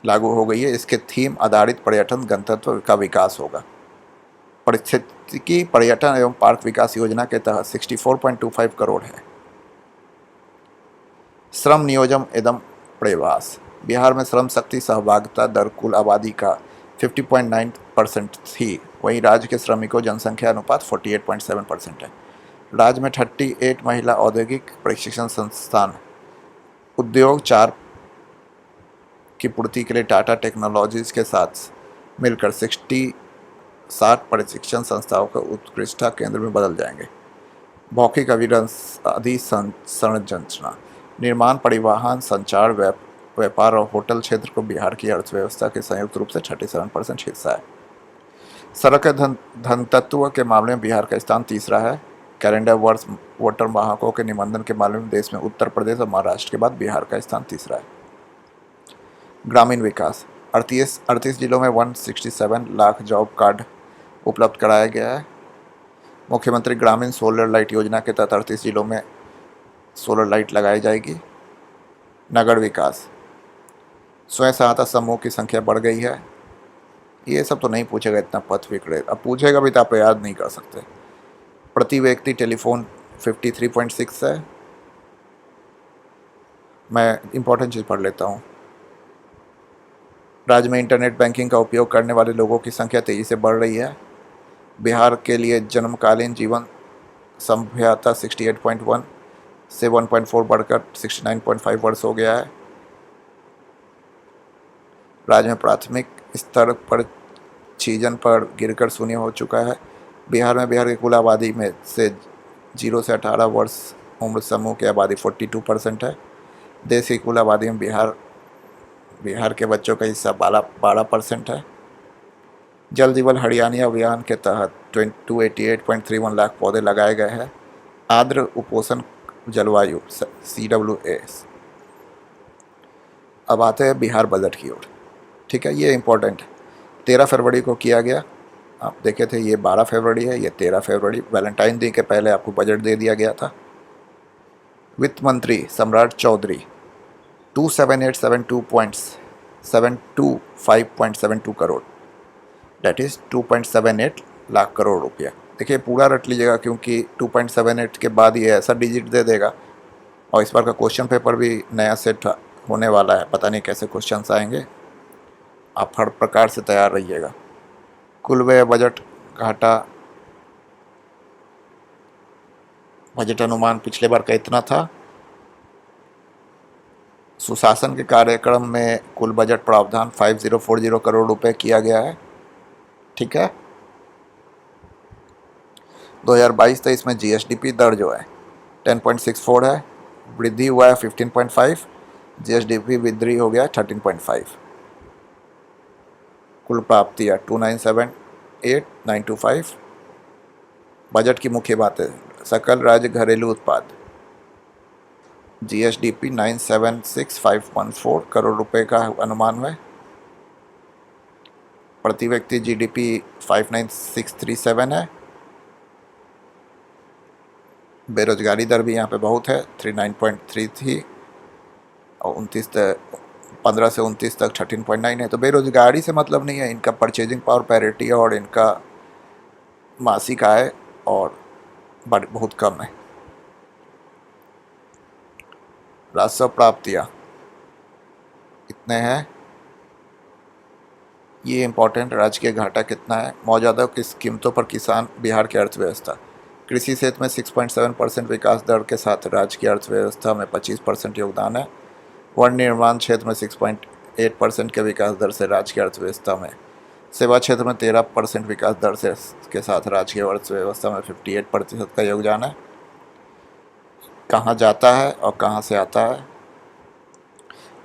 लागू हो गई है। इसके थीम आधारित पर्यटन गंतव्य का विकास होगा। पारिस्थितिकी पर्यटन एवं पार्क विकास योजना के तहत 64.25 करोड़ है। श्रम नियोजन एवं प्रवास। बिहार में श्रम शक्ति सहभागिता दर कुल आबादी का 50.9% थी। वहीं राज्य के श्रमिकों जनसंख्या अनुपात 48.7% है। राज्य में 38 महिला औद्योगिक प्रशिक्षण संस्थान। उद्योग 4 की पूर्ति के लिए टाटा टेक्नोलॉजीज के साथ मिलकर 60 प्रशिक्षण संस्थाओं का उत्कृष्टता केंद्र में बदल जाएंगे। मौखिक अधीसंरचना। निर्माण, परिवहन, संचार, व्यापार और होटल क्षेत्र को बिहार की अर्थव्यवस्था के संयुक्त रूप से 37% हिस्सा है। सड़क धन तत्व के मामले में बिहार का स्थान तीसरा है। कैलेंडर वर्ष वोटर वाहकों के निबंधन के मामले में देश में उत्तर प्रदेश और महाराष्ट्र के बाद बिहार का स्थान तीसरा है। ग्रामीण विकास। 38 जिलों में 167 लाख जॉब कार्ड उपलब्ध कराया गया है। मुख्यमंत्री ग्रामीण सोलर लाइट योजना के तहत 38 जिलों में सोलर लाइट लगाई जाएगी। नगर विकास। स्वयं सहायता समूह की संख्या बढ़ गई है। ये सब तो नहीं पूछेगा, इतना पथ विक्रेत। अब पूछेगा भी तो आप याद नहीं कर सकते। प्रति व्यक्ति टेलीफोन 53.6 है। मैं इंपॉर्टेंट चीज़ पढ़ लेता हूँ। राज्य में इंटरनेट बैंकिंग का उपयोग करने वाले लोगों की संख्या तेज़ी से बढ़ रही है। बिहार के लिए जन्मकालीन जीवन सभ्यता 68.1 से 1.4 बढ़कर 69.5 वर्ष हो गया है। राज्य में प्राथमिक स्तर पर छीजन पर गिरकर शून्य हो चुका है। बिहार की कुल आबादी में से 0 से 18 वर्ष उम्र समूह की आबादी 42% है। देश की कुल आबादी में बिहार के बच्चों का हिस्सा 12% है। जल जीवन हरियाणा अभियान के तहत 288.31 लाख पौधे लगाए गए हैं। आर्द्र उपोषण जलवायु CWS। अब आते हैं बिहार बजट की ओर। ठीक है, ये इम्पोर्टेंट है। 13 फरवरी को किया गया। आप देखे थे, ये 12 फरवरी है, ये 13 फरवरी। वैलेंटाइन डे के पहले आपको बजट दे दिया गया था। वित्त मंत्री सम्राट चौधरी 27872.725.72 करोड़, डेट इज़ 2.78 लाख करोड़ रुपया। देखिए पूरा रट लीजिएगा, क्योंकि 2.78 के बाद ये ऐसा डिजिट दे देगा। और इस बार का क्वेश्चन पेपर भी नया सेट होने वाला है, पता नहीं कैसे क्वेश्चंस आएंगे। आप हर प्रकार से तैयार रहिएगा। कुल व्यय बजट घाटा बजट अनुमान पिछले बार का इतना था। सुशासन के कार्यक्रम में कुल बजट प्रावधान 5040 करोड़ रुपए किया गया है। ठीक है। 2022-23 में जीएसडीपी दर जो है 10.64 है, वृद्धि हुआ है 15.5। जीएसडीपी वृद्धि हो गया 13.5। कुल प्राप्तियाँ 2978925। बजट की मुख्य बातें। सकल राज्य घरेलू उत्पाद जीएसडीपी 976514 करोड़ रुपए का अनुमान है। प्रति व्यक्ति जीडीपी 59637 है। बेरोजगारी दर भी यहाँ पे बहुत है, 39.3 थी और 15 से 29 तक 13.9 है। तो बेरोजगारी से मतलब नहीं है, इनका परचेजिंग पावर पैरिटी और इनका मासिक आय और बहुत कम है। राजस्व प्राप्तियाँ इतने हैं, ये इम्पोर्टेंट। राजकीय घाटा कितना है, मौजूदा किस कीमतों पर किसान बिहार की अर्थव्यवस्था। कृषि क्षेत्र में 6.7% विकास दर के साथ राज्य की अर्थव्यवस्था में 25% योगदान है। वन निर्माण क्षेत्र में 6.8% के विकास दर से राज्य की अर्थव्यवस्था में, सेवा क्षेत्र में 13% विकास दर से के साथ राज्य की अर्थव्यवस्था में 58% का योगदान है। कहाँ जाता है और कहाँ से आता है,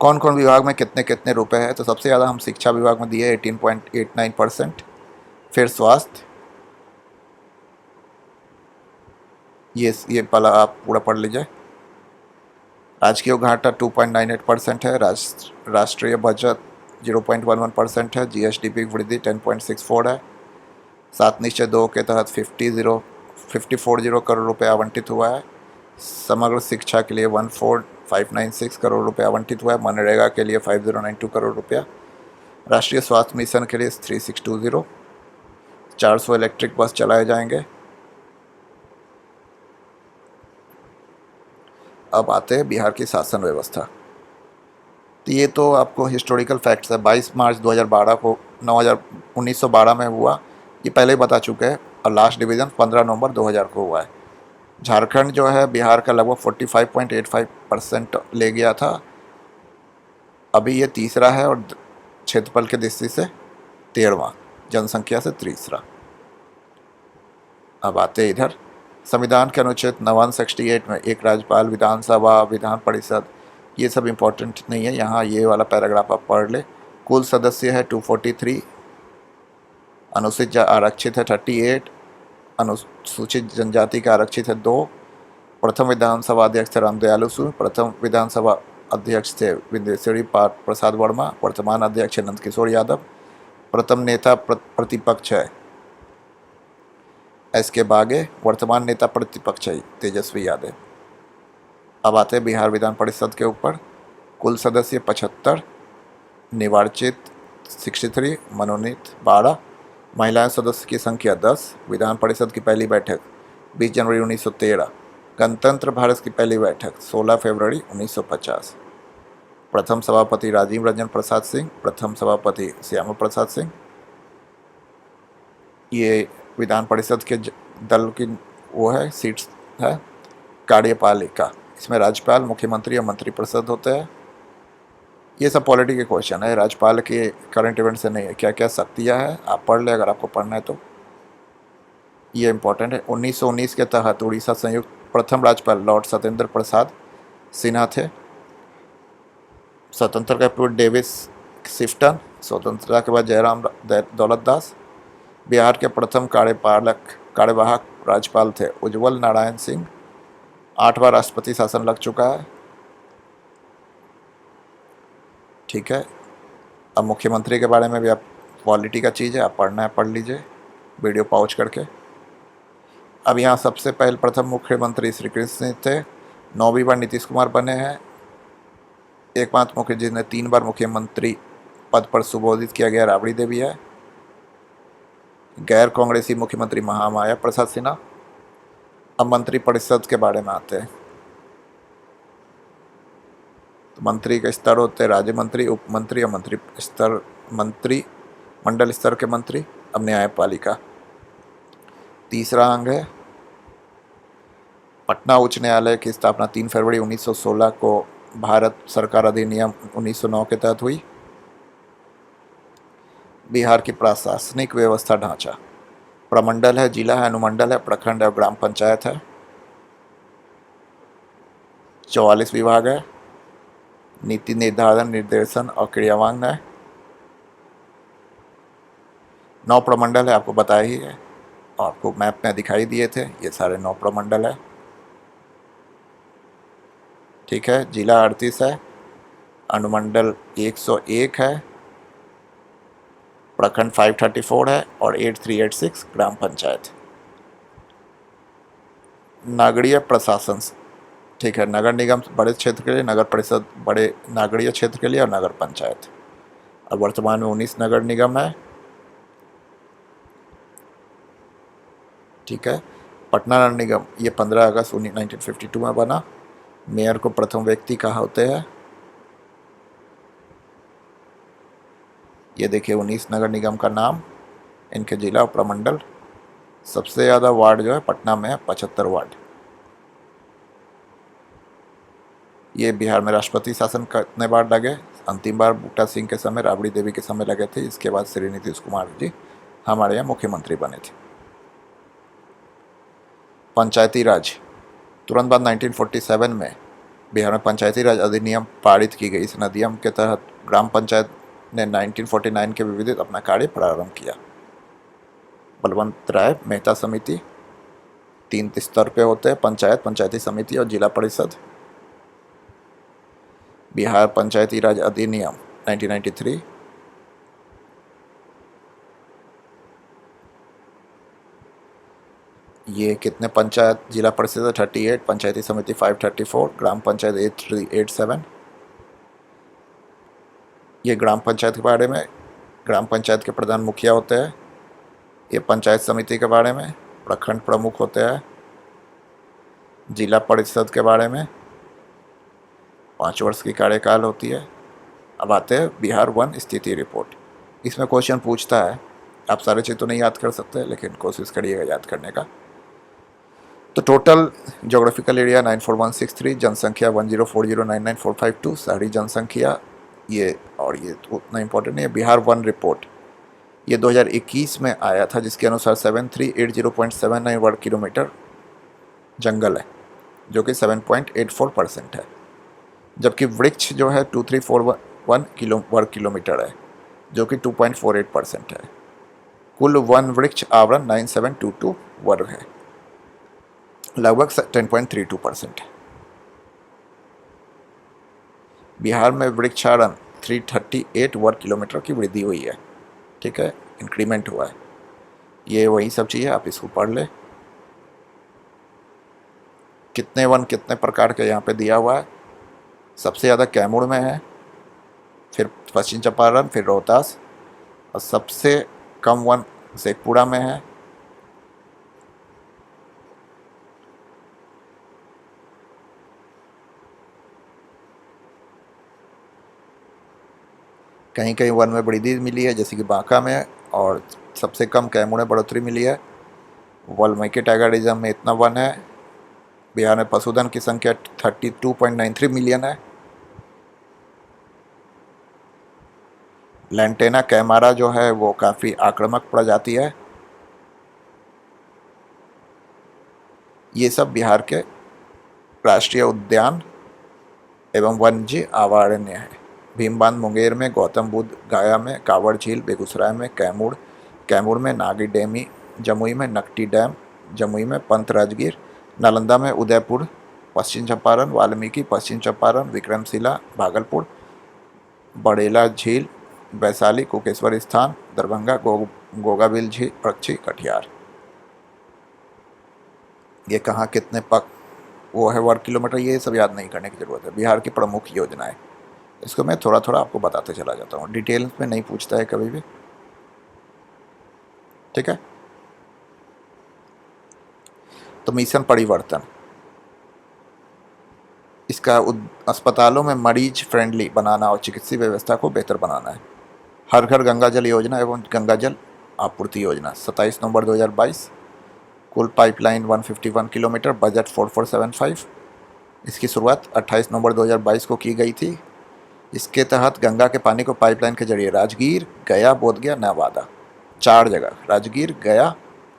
कौन कौन विभाग में कितने कितने रुपए हैं, तो सबसे ज़्यादा हम शिक्षा विभाग में दिए 18.89%, फिर स्वास्थ्य, ये पहला आप पूरा पढ़ लीजिए। राजकीय घाटा 2.98% है, राष्ट्रीय बजट 0.11% है, जीएसडीपी की वृद्धि 10.64 है, 7 निश्चय 2 के तहत 50 करोड़ रुपए आवंटित हुआ है। समग्र शिक्षा के लिए 14596 करोड़ रुपए आवंटित हुआ है। मनरेगा के लिए 5092 करोड़ रुपया, राष्ट्रीय स्वास्थ्य मिशन के लिए 3620, 400 इलेक्ट्रिक बस चलाए जाएंगे। अब आते हैं बिहार की शासन व्यवस्था। तो ये तो आपको हिस्टोरिकल फैक्ट्स है। 22 मार्च 2012 को 1912 में हुआ, ये पहले ही बता चुके हैं। और लास्ट डिवीज़न 15 नवंबर 2000 को हुआ है। झारखंड जो है बिहार का लगभग 45.85% ले गया था, अभी ये तीसरा है और क्षेत्रफल की दृष्टि से 13वां, जनसंख्या से तीसरा। अब आते इधर, संविधान के अनुच्छेद 168 में एक राज्यपाल, विधानसभा, विधान परिषद, ये सब इम्पोर्टेंट नहीं है, यहाँ ये वाला पैराग्राफ आप पढ़ ले। कुल सदस्य है 243, अनुसूचित आरक्षित है 38, अनुसूचित जनजाति का आरक्षित है 2। प्रथम विधानसभा अध्यक्ष थे रामदयालु सूर्य, प्रथम विधानसभा अध्यक्ष थे विंदेश्वरी प्रसाद वर्मा, वर्तमान अध्यक्ष है नंदकिशोर यादव, प्रथम नेता प्रतिपक्ष है एस.के. बागे, वर्तमान नेता प्रतिपक्ष है तेजस्वी यादव। अब आते हैं बिहार विधान परिषद के ऊपर। कुल सदस्य 75, निर्वाचित 63, मनोनीत 12, महिलाएं सदस्य की संख्या 10। विधान परिषद की पहली बैठक 20 जनवरी 1913, गणतंत्र भारत की पहली बैठक 16 फरवरी 1950। प्रथम सभापति राजीव रंजन प्रसाद सिंह, प्रथम सभापति श्यामा प्रसाद सिंह। ये विधान परिषद के दल की वो है, सीट्स है। कार्यपालिका, इसमें राज्यपाल, मुख्यमंत्री और मंत्रिपरिषद होते हैं। ये सब पॉलिटी के क्वेश्चन है, राज्यपाल के करंट इवेंट से नहीं है। क्या क्या शक्तियाँ हैं आप पढ़ ले अगर आपको पढ़ना है तो, ये इम्पोर्टेंट है। 1919 के तहत उड़ीसा संयुक्त प्रथम राज्यपाल लॉर्ड सत्येंद्र प्रसाद सिन्हा थे। स्वतंत्रता के पूर्व डेविस सिफ्टन, स्वतंत्रता के बाद जयराम दौलत दास। बिहार के प्रथम कार्यवाहक राज्यपाल थे उज्ज्वल नारायण सिंह। 8 बार राष्ट्रपति शासन लग चुका है, ठीक है। अब मुख्यमंत्री के बारे में भी आप पॉलिटी का चीज़ है, आप पढ़ना है पढ़ लीजिए वीडियो पॉज करके। अब यहाँ सबसे पहले प्रथम मुख्यमंत्री श्री कृष्ण सिंह थे, 9वीं बार नीतीश कुमार बने हैं। एकमात्र मुख्य जिन्हें 3 बार मुख्यमंत्री पद पर सुबोधित किया गया राबड़ी देवी है। गैर कांग्रेसी मुख्यमंत्री महामाया प्रसाद सिन्हा। अब मंत्री परिषद के बारे में आते हैं। तो मंत्री के स्तर होते हैं राज्य मंत्री, उप मंत्री और मंत्री मंडल स्तर के मंत्री। अब न्यायपालिका तीसरा अंग है। पटना उच्च न्यायालय की स्थापना 3 फरवरी 1916 को भारत सरकार अधिनियम 1909 के तहत हुई। बिहार की प्रशासनिक व्यवस्था ढांचा, प्रमंडल है, जिला है, अनुमंडल है, प्रखंड है और ग्राम पंचायत है। 44 विभाग है, नीति निर्धारण, निर्देशन और क्रियान्वयन है। 9 प्रमंडल है, आपको बताया ही है, आपको मैप में दिखाई दिए थे, ये सारे 9 प्रमंडल है, ठीक है। जिला 38 है, अनुमंडल 101 है, प्रखंड 534 है और 8386 ग्राम पंचायत। नगरीय प्रशासन, ठीक है, नगर निगम बड़े क्षेत्र के लिए, नगर परिषद बड़े नगरीय क्षेत्र के लिए, और नगर पंचायत। अब वर्तमान में 19 नगर निगम है, ठीक है। पटना नगर निगम ये 15 अगस्त 1952 में बना। मेयर को प्रथम व्यक्ति कहा होते हैं, ये देखिए 19 नगर निगम का नाम, इनके जिला और प्रमंडल। सबसे ज़्यादा वार्ड जो है पटना में है, 75 वार्ड। ये बिहार में राष्ट्रपति शासन कितने बार लगे? अंतिम बार बूटा सिंह के समय, राबड़ी देवी के समय लगे थे। इसके बाद श्री नीतीश कुमार जी हमारे यहाँ मुख्यमंत्री बने थे। पंचायती राज, तुरंत बाद 1947 में बिहार में पंचायती राज अधिनियम पारित की गई। इस अधिनियम के तहत ग्राम पंचायत ने 1949 के विविध अपना कार्य प्रारंभ किया। बलवंत राय मेहता समिति, 3 स्तर पे होते हैं, पंचायत, पंचायती समिति और जिला परिषद। बिहार पंचायती राज अधिनियम 1993, ये कितने पंचायत जिला परिषद 38, पंचायती समिति 534, ग्राम पंचायत 8387। ये ग्राम पंचायत के बारे में, ग्राम पंचायत के प्रधान मुखिया होते हैं। ये पंचायत समिति के बारे में, प्रखंड प्रमुख होते हैं। जिला परिषद के बारे में 5 वर्ष की कार्यकाल होती है। अब आते हैं बिहार वन स्थिति रिपोर्ट। इसमें क्वेश्चन पूछता है, आप सारे चीज़ तो नहीं याद कर सकते, लेकिन कोशिश करिएगा याद करने का। तो टोटल जोग्राफिकल एरिया 94163, जनसंख्या 1040999452, शहरी जनसंख्या ये, और ये उतना इम्पोर्टेंट नहीं है। बिहार वन रिपोर्ट ये 2021 में आया था, जिसके अनुसार 7380.79 वर्ग किलोमीटर जंगल है, जो कि 7.84% है। जबकि वृक्ष जो है 2341 वर्ग किलोमीटर है, जो कि 2.48% है। कुल वन वृक्ष आवरण 9722 वर्ग है, लगभग 10.32% है। बिहार में वृक्षारण 338 वर्ग किलोमीटर की वृद्धि हुई है, ठीक है, इंक्रीमेंट हुआ है। ये वही सब चीज़ है, आप इसको पढ़ ले। कितने वन कितने प्रकार के यहाँ पे दिया हुआ है। सबसे ज़्यादा कैमूर में है, फिर पश्चिम चंपारण, फिर रोहतास, और सबसे कम वन शेखपुरा में है। कहीं कहीं वन में वृद्धि मिली है, जैसे कि बांका में, और सबसे कम कैमूर में बढ़ोतरी मिली है। वाल्मीकि टाइगर रिजर्व में इतना वन है। बिहार में पशुधन की संख्या 32.93 मिलियन है। लैंटेना कैमारा जो है वो काफ़ी आक्रामक प्रजाति है। ये सब बिहार के राष्ट्रीय उद्यान एवं वन्यजीव अभयारण्य है। भीमबांध मुंगेर में, गौतम बुद्ध गया में, कांवड़ झील बेगूसराय में, कैमूर में, नागी डैमी जमुई में, नकटी डैम जमुई में, पंत राजगीर नालंदा में, उदयपुर पश्चिम चंपारण, वाल्मीकि पश्चिम चंपारण, विक्रमशिला भागलपुर, बड़ेला झील वैशाली, कुकेश्वर स्थान दरभंगा, गोगाबिल झील पक्षी कटिहार। ये कहाँ कितने वो है वर्ग किलोमीटर, ये सब याद नहीं करने की ज़रूरत है। बिहार की प्रमुख योजनाएं, इसको मैं थोड़ा थोड़ा आपको बताते चला जाता हूँ, डिटेल्स में नहीं पूछता है कभी भी, ठीक है। तो मिशन परिवर्तन, इसका अस्पतालों में मरीज फ्रेंडली बनाना और चिकित्सीय व्यवस्था को बेहतर बनाना है। हर घर गंगा जल योजना एवं गंगा जल आपूर्ति योजना 27 नवंबर 2022। कुल पाइपलाइन 151 किलोमीटर, बजट 4475। इसकी शुरुआत 28 नवंबर 2022 को की गई थी। इसके तहत गंगा के पानी को पाइपलाइन के जरिए राजगीर, गया, बोधगया, नवादा, 4 जगह, राजगीर, गया,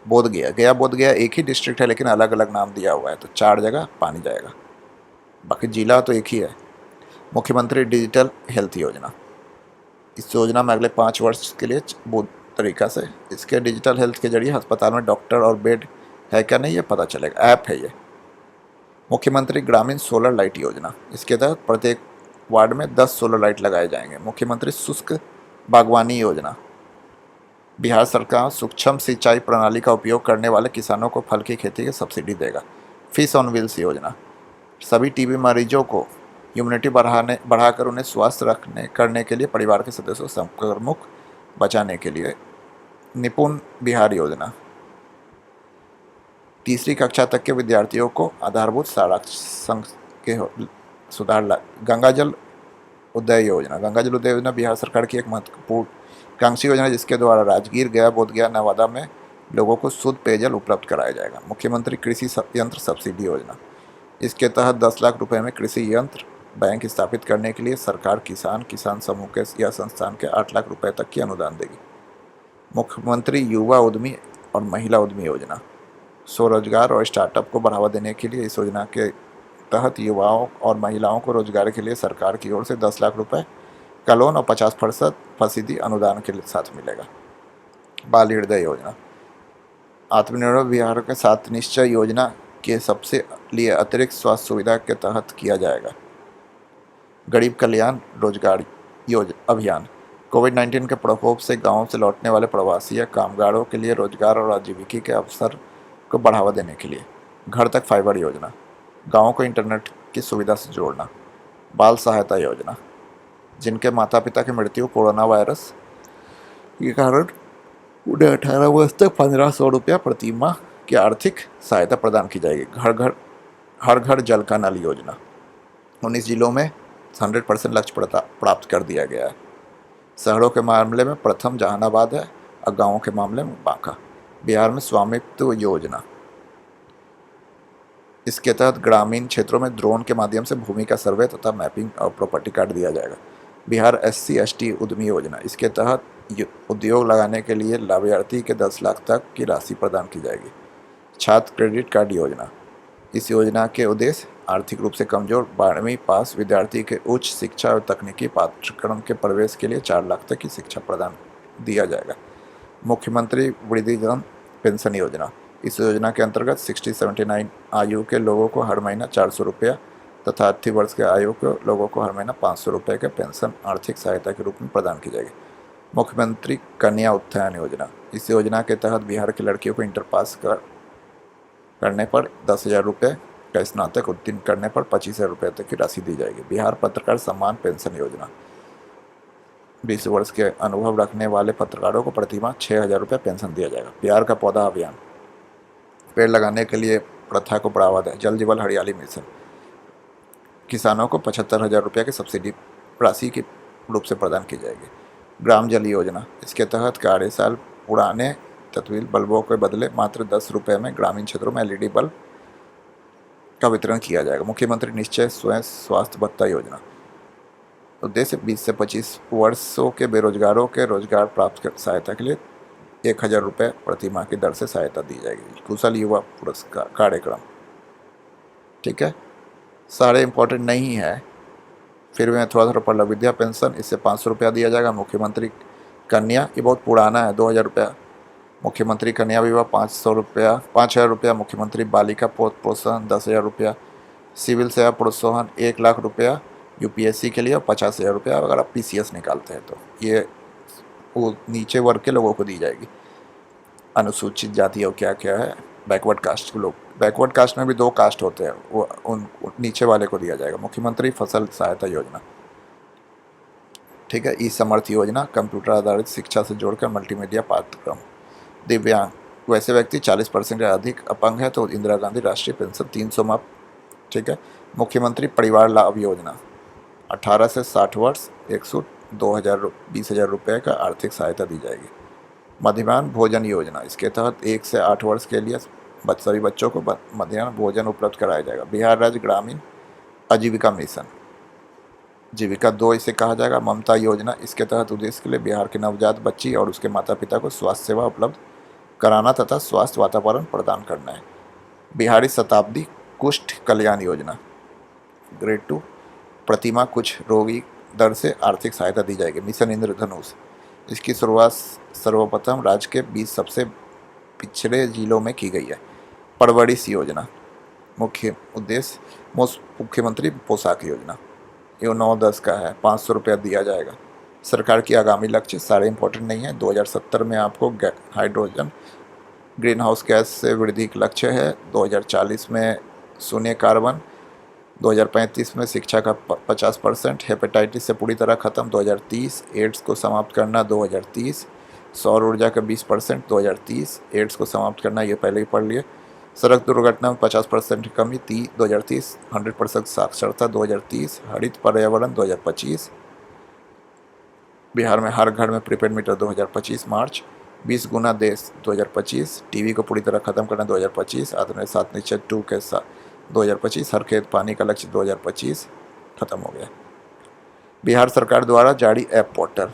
बोधगया। गया बोधगया एक ही डिस्ट्रिक्ट है, लेकिन अलग अलग नाम दिया हुआ है, तो 4 जगह पानी जाएगा, बाकी जिला तो एक ही है। मुख्यमंत्री डिजिटल हेल्थ योजना, इस योजना में अगले 5 वर्ष के लिए बहुत तरीका से इसके डिजिटल हेल्थ के जरिए अस्पताल में डॉक्टर और बेड है क्या नहीं ये पता चलेगा, ऐप है ये। मुख्यमंत्री ग्रामीण सोलर लाइट योजना, इसके तहत प्रत्येक वार्ड में 10 सोलर लाइट लगाए जाएंगे। मुख्यमंत्री शुष्क बागवानी योजना, बिहार सरकार सूक्ष्म सिंचाई प्रणाली का उपयोग करने वाले किसानों को फल की खेती की सब्सिडी देगा। फिश ऑन व्हील्स योजना, सभी टीबी मरीजों को इम्यूनिटी बढ़ाकर उन्हें स्वस्थ करने के लिए परिवार के सदस्यों को संक्रमण बचाने के लिए निपुण बिहार योजना, तीसरी कक्षा तक के विद्यार्थियों को आधारभूत संघ के सुधार गंगा जल उदय योजना, गंगा जल उदय योजना बिहार सरकार की एक महत्वपूर्ण योजना जिसके द्वारा राजगीर, गया, बोधगया, नवादा में लोगों को शुद्ध पेयजल उपलब्ध कराया जाएगा। मुख्यमंत्री कृषि यंत्र सब्सिडी योजना, इसके तहत 10 लाख रुपए में कृषि यंत्र बैंक स्थापित करने के लिए सरकार किसान समूह के या संस्थान के 8 लाख रुपए तक की अनुदान देगी। मुख्यमंत्री युवा उद्यमी और महिला उद्यमी योजना, स्वरोजगार और स्टार्टअप को बढ़ावा देने के लिए इस योजना के तहत युवाओं और महिलाओं को रोजगार के लिए सरकार की ओर से 10 लाख रुपए का लोन और 50% अनुदान के साथ मिलेगा। बाल हृदय योजना, आत्मनिर्भर बिहार के साथ निश्चय योजना के सबसे लिए अतिरिक्त स्वास्थ्य सुविधा के तहत किया जाएगा। गरीब कल्याण रोजगार अभियान, कोविड-19 के प्रकोप से गांवों से लौटने वाले प्रवासी या कामगारों के लिए रोजगार और आजीविका के अवसर को बढ़ावा देने के लिए। घर तक फाइबर योजना, गांवों को इंटरनेट की सुविधा से जोड़ना। बाल सहायता योजना, जिनके माता पिता की मृत्यु कोरोना वायरस के कारण उन्हें 18 वर्ष तक 1500 रुपया प्रति माह की आर्थिक सहायता प्रदान की जाएगी। हर घर जल का नल योजना, 19 जिलों में 100% लक्ष्य प्राप्त कर दिया गया है। शहरों के मामले में प्रथम जहानाबाद है और गाँवों के मामले में बांका। बिहार में स्वामित्व योजना, इसके तहत ग्रामीण क्षेत्रों में ड्रोन के माध्यम से भूमि का सर्वे तथा मैपिंग और प्रॉपर्टी कार्ड दिया जाएगा। बिहार SC/ST उद्यमी योजना, इसके तहत उद्योग लगाने के लिए लाभार्थी के 10 लाख तक की राशि प्रदान की जाएगी। छात्र क्रेडिट कार्ड योजना, इस योजना के उद्देश्य आर्थिक रूप से कमजोर 12वीं पास विद्यार्थी के उच्च शिक्षा और तकनीकी पाठ्यक्रम के प्रवेश के लिए 4 लाख तक की शिक्षा प्रदान दिया जाएगा। मुख्यमंत्री वृद्धिजन पेंशन योजना, इस योजना के अंतर्गत 60-79 आयु के लोगों को हर महीना 400 रुपया तथा 80 वर्ष के आयु के लोगों को हर महीना 500 रुपये के पेंशन आर्थिक सहायता के रूप में प्रदान की जाएगी। मुख्यमंत्री कन्या उत्थान योजना, इस योजना के तहत बिहार की लड़कियों को इंटर पास करने पर 10,000 रुपये का, स्नातक उत्तीर्ण करने पर 25,000 रुपये तक की राशि दी जाएगी। बिहार पत्रकार सम्मान पेंशन योजना, 20 वर्ष के अनुभव रखने वाले पत्रकारों को प्रतिमाह 6,000 रुपये पेंशन दिया जाएगा। बिहार का पौधा अभियान, पेड़ लगाने के लिए प्रथा को बढ़ावा दें। जल जीवन हरियाली मिशन, किसानों को 75,000 रुपये की सब्सिडी राशि के रूप से प्रदान की जाएगी। ग्राम जल योजना, इसके तहत कार्यसाल पुराने तत्वील बल्बों के बदले मात्र 10 रुपये में ग्रामीण क्षेत्रों में LED बल्ब का वितरण किया जाएगा। मुख्यमंत्री निश्चय स्वयं स्वास्थ्य भत्ता योजना, उद्देश्य 20 से 25 वर्षों के बेरोजगारों के रोजगार प्राप्त सहायता के लिए 1,000 रुपये प्रति माह की दर से सहायता दी जाएगी। कुशल युवा पुरस्कार कार्यक्रम, ठीक है, सारे इम्पोर्टेंट नहीं है, फिर भी मैं थोड़ा पढ़ ला। विद्या पेंशन, इससे 500 रुपया दिया जाएगा। मुख्यमंत्री कन्या, ये बहुत पुराना है, 2,000 रुपया। मुख्यमंत्री कन्या विवाह 5,000 रुपया। मुख्यमंत्री बालिका प्रोत्साहन 10,000 रुपया। सिविल सेवा प्रोत्साहन 1 लाख रुपया UPSC के लिए और 50,000 रुपया अगर आप PCS निकालते हैं तो। ये वो नीचे वर्ग के लोगों को दी जाएगी। अनुसूचित जाति और क्या क्या है, बैकवर्ड कास्ट के लोग, बैकवर्ड कास्ट में भी 2 कास्ट होते हैं, वो उन नीचे वाले को दिया जाएगा। मुख्यमंत्री फसल सहायता योजना, ठीक है। ई समर्थ योजना, कंप्यूटर आधारित शिक्षा से जोड़कर मल्टीमीडिया पाठ्यक्रम। दिव्यांग, वैसे व्यक्ति 40% या अधिक अपंग है तो इंदिरा गांधी राष्ट्रीय पेंशन 300 माह, ठीक है। मुख्यमंत्री परिवार लाभ योजना, 18 से 60 वर्ष 20,000 रुपये का आर्थिक सहायता दी जाएगी। मध्याह्न भोजन योजना, इसके तहत 1 से 8 वर्ष के लिए सभी बच्चों को मध्याह्न भोजन उपलब्ध कराया जाएगा। बिहार राज्य ग्रामीण आजीविका मिशन, जीविका 2 इसे कहा जाएगा। ममता योजना, इसके तहत उद्देश्य के लिए बिहार के नवजात बच्ची और उसके माता पिता को स्वास्थ्य सेवा उपलब्ध कराना तथा स्वास्थ्य वातावरण प्रदान करना है। बिहारी शताब्दी कुष्ठ कल्याण योजना, ग्रेड 2, प्रतिमाह कुछ रोगी दर से आर्थिक सहायता दी जाएगी। मिशन इंद्रधनुष, इसकी शुरुआत सर्वप्रथम राज्य के 20 सबसे पिछड़े जिलों में की गई है। परवरिश योजना, मुख्य उद्देश्य मुख्यमंत्री पोशाक योजना, ये 9-10 का है, 500 रुपया दिया जाएगा। सरकार की आगामी लक्ष्य सारे इंपॉर्टेंट नहीं है। 2070 में आपको हाइड्रोजन ग्रीन हाउस गैस से वृद्धि का लक्ष्य है। 2040 में शून्य कार्बन 2035 में, शिक्षा का 50%, हेपेटाइटिस से पूरी तरह ख़त्म 2030, एड्स को समाप्त करना 2030, सौर ऊर्जा का 20% 2030, एड्स को समाप्त करना, ये पहले ही पढ़ लिए। सड़क दुर्घटना में 50% की कमी 2030, 100% साक्षरता 2030, हरित पर्यावरण 2025, बिहार में हर घर में प्रीपेड मीटर 2025 मार्च, 20 गुना देश 2025, टीवी को पूरी तरह खत्म करना 2025, आधुनिक 7 निश्चय 2 के साथ 2025, हर खेत पानी का लक्ष्य 2025 खत्म हो गया। बिहार सरकार द्वारा जारी ऐप पोर्टल,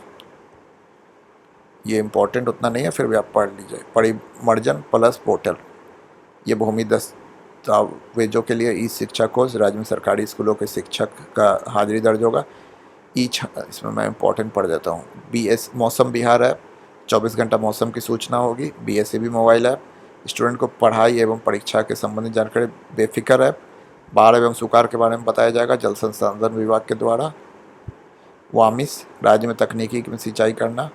ये इम्पोर्टेंट उतना नहीं है, फिर भी आप पढ़ लीजिए। परिमर्जन प्लस पोर्टल, ये भूमि दस्तावेजों के लिए ई शिक्षा कोर्स, राज्य में सरकारी स्कूलों के शिक्षक का हाजिरी दर्ज होगा। इसमें मैं इम्पोर्टेंट पढ़ देता हूँ। मौसम बिहार ऐप, 24 घंटा मौसम की सूचना होगी। BSAB मोबाइल ऐप, स्टूडेंट को पढ़ाई एवं परीक्षा के संबंधित जानकारी। बेफिक्र ऐप, बाढ़ एवं सुखाड़ के बारे में बताया जाएगा जल संसाधन विभाग के द्वारा। वामिस, राज्य में तकनीकी में सिंचाई करना।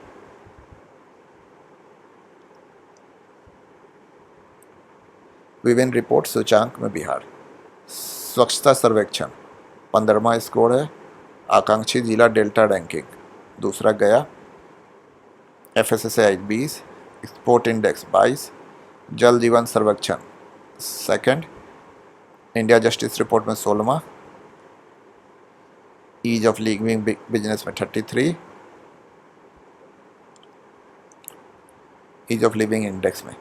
विभिन्न रिपोर्ट सूचांक में बिहार। स्वच्छता सर्वेक्षण 15वां स्कोर है। आकांक्षी जिला डेल्टा रैंकिंग, दूसरा गया। FSSAI 20, स्पोर्ट इंडेक्स 22, जल जीवन सर्वेक्षण सेकंड, इंडिया जस्टिस रिपोर्ट में 16वां, ईज ऑफ लिविंग बिजनेस में 33, ईज ऑफ लिविंग इंडेक्स में।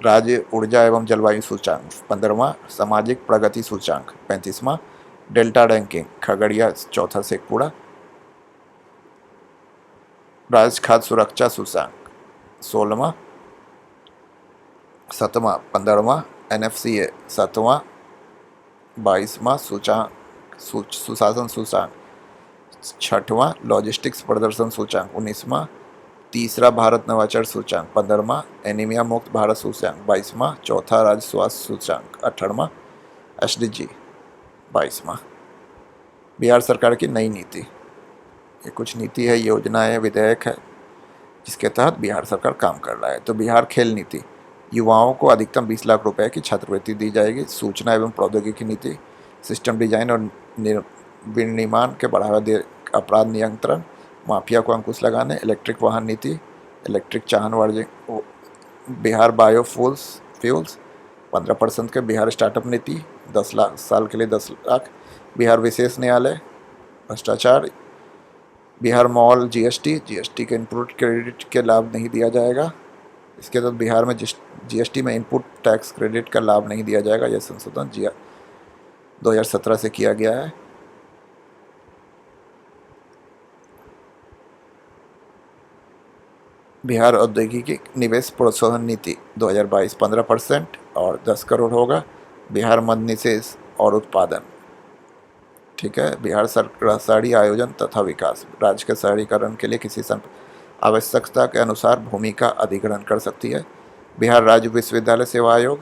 राज्य ऊर्जा एवं जलवायु सूचांक 15वां, सामाजिक प्रगति सूचांक 35वां, डेल्टा रैंकिंग खगड़िया चौथा शेखपुरा। राज्य खाद्य सुरक्षा सूचांक 16वां, 7वां, 15वां, NFCA 7वां, 22वां, सुशासन सूचांक 6वां, लॉजिस्टिक्स प्रदर्शन सूचांक 19वां, तीसरा भारत नवाचार सूचांक 15वां, एनीमिया मुक्त भारत सूचांक 22वां, चौथा राज्य स्वास्थ्य सूचांक 18वां, SDG 22वां। बिहार सरकार की नई नीति, ये कुछ नीति है, योजनाएं, विधेयक है जिसके तहत बिहार सरकार काम कर रहा है। तो बिहार खेल नीति, युवाओं को अधिकतम 20 लाख रुपए की छात्रवृत्ति दी जाएगी। सूचना एवं प्रौद्योगिकी नीति, सिस्टम डिजाइन और विनिर्माण के बढ़ावा दे, अपराध नियंत्रण, माफिया को अंकुश लगाने। इलेक्ट्रिक वाहन नीति, इलेक्ट्रिक चाहन वाले बिहार बायोफ्यूल्स 15% के। बिहार स्टार्टअप नीति 10 लाख साल के लिए 10 लाख। बिहार विशेष न्यायालय, भ्रष्टाचार। बिहार मॉल GST के इनपुट क्रेडिट के लाभ नहीं दिया जाएगा। इसके तहत बिहार में GST में इनपुट टैक्स क्रेडिट का लाभ नहीं दिया जाएगा। यह संशोधन 2017 से किया गया है। बिहार औद्योगिक निवेश प्रोत्साहन नीति 2022 15% और 10 करोड़ होगा। बिहार मद निषेध और उत्पादन, ठीक है। बिहार सरकार शहरी आयोजन तथा विकास, राज्य के शहरीकरण के लिए किसी आवश्यकता के अनुसार भूमि का अधिग्रहण कर सकती है। बिहार राज्य विश्वविद्यालय सेवा आयोग,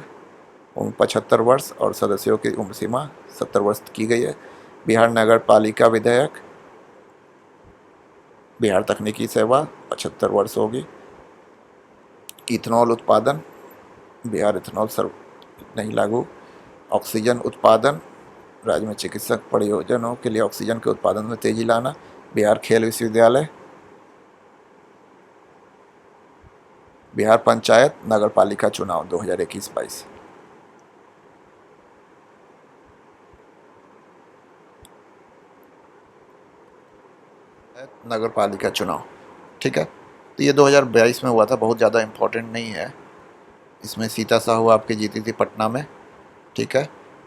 उम्र 75 वर्ष और सदस्यों की उम्र सीमा 70 वर्ष की गई है। बिहार नगर पालिका विधेयक। बिहार तकनीकी सेवा 75 वर्ष होगी। इथेनॉल उत्पादन, बिहार इथेनॉल नहीं लागू। ऑक्सीजन उत्पादन, राज्य में चिकित्सक परियोजनों के लिए ऑक्सीजन के उत्पादन में तेजी लाना। बिहार खेल विश्वविद्यालय। बिहार पंचायत नगर पालिका चुनाव 2021-22। नगर पालिका चुनाव, ठीक है। तो ये 2022 में हुआ था, बहुत ज़्यादा इम्पोर्टेंट नहीं है। इसमें सीता साहू आपकी जीती थी पटना में, ठीक है।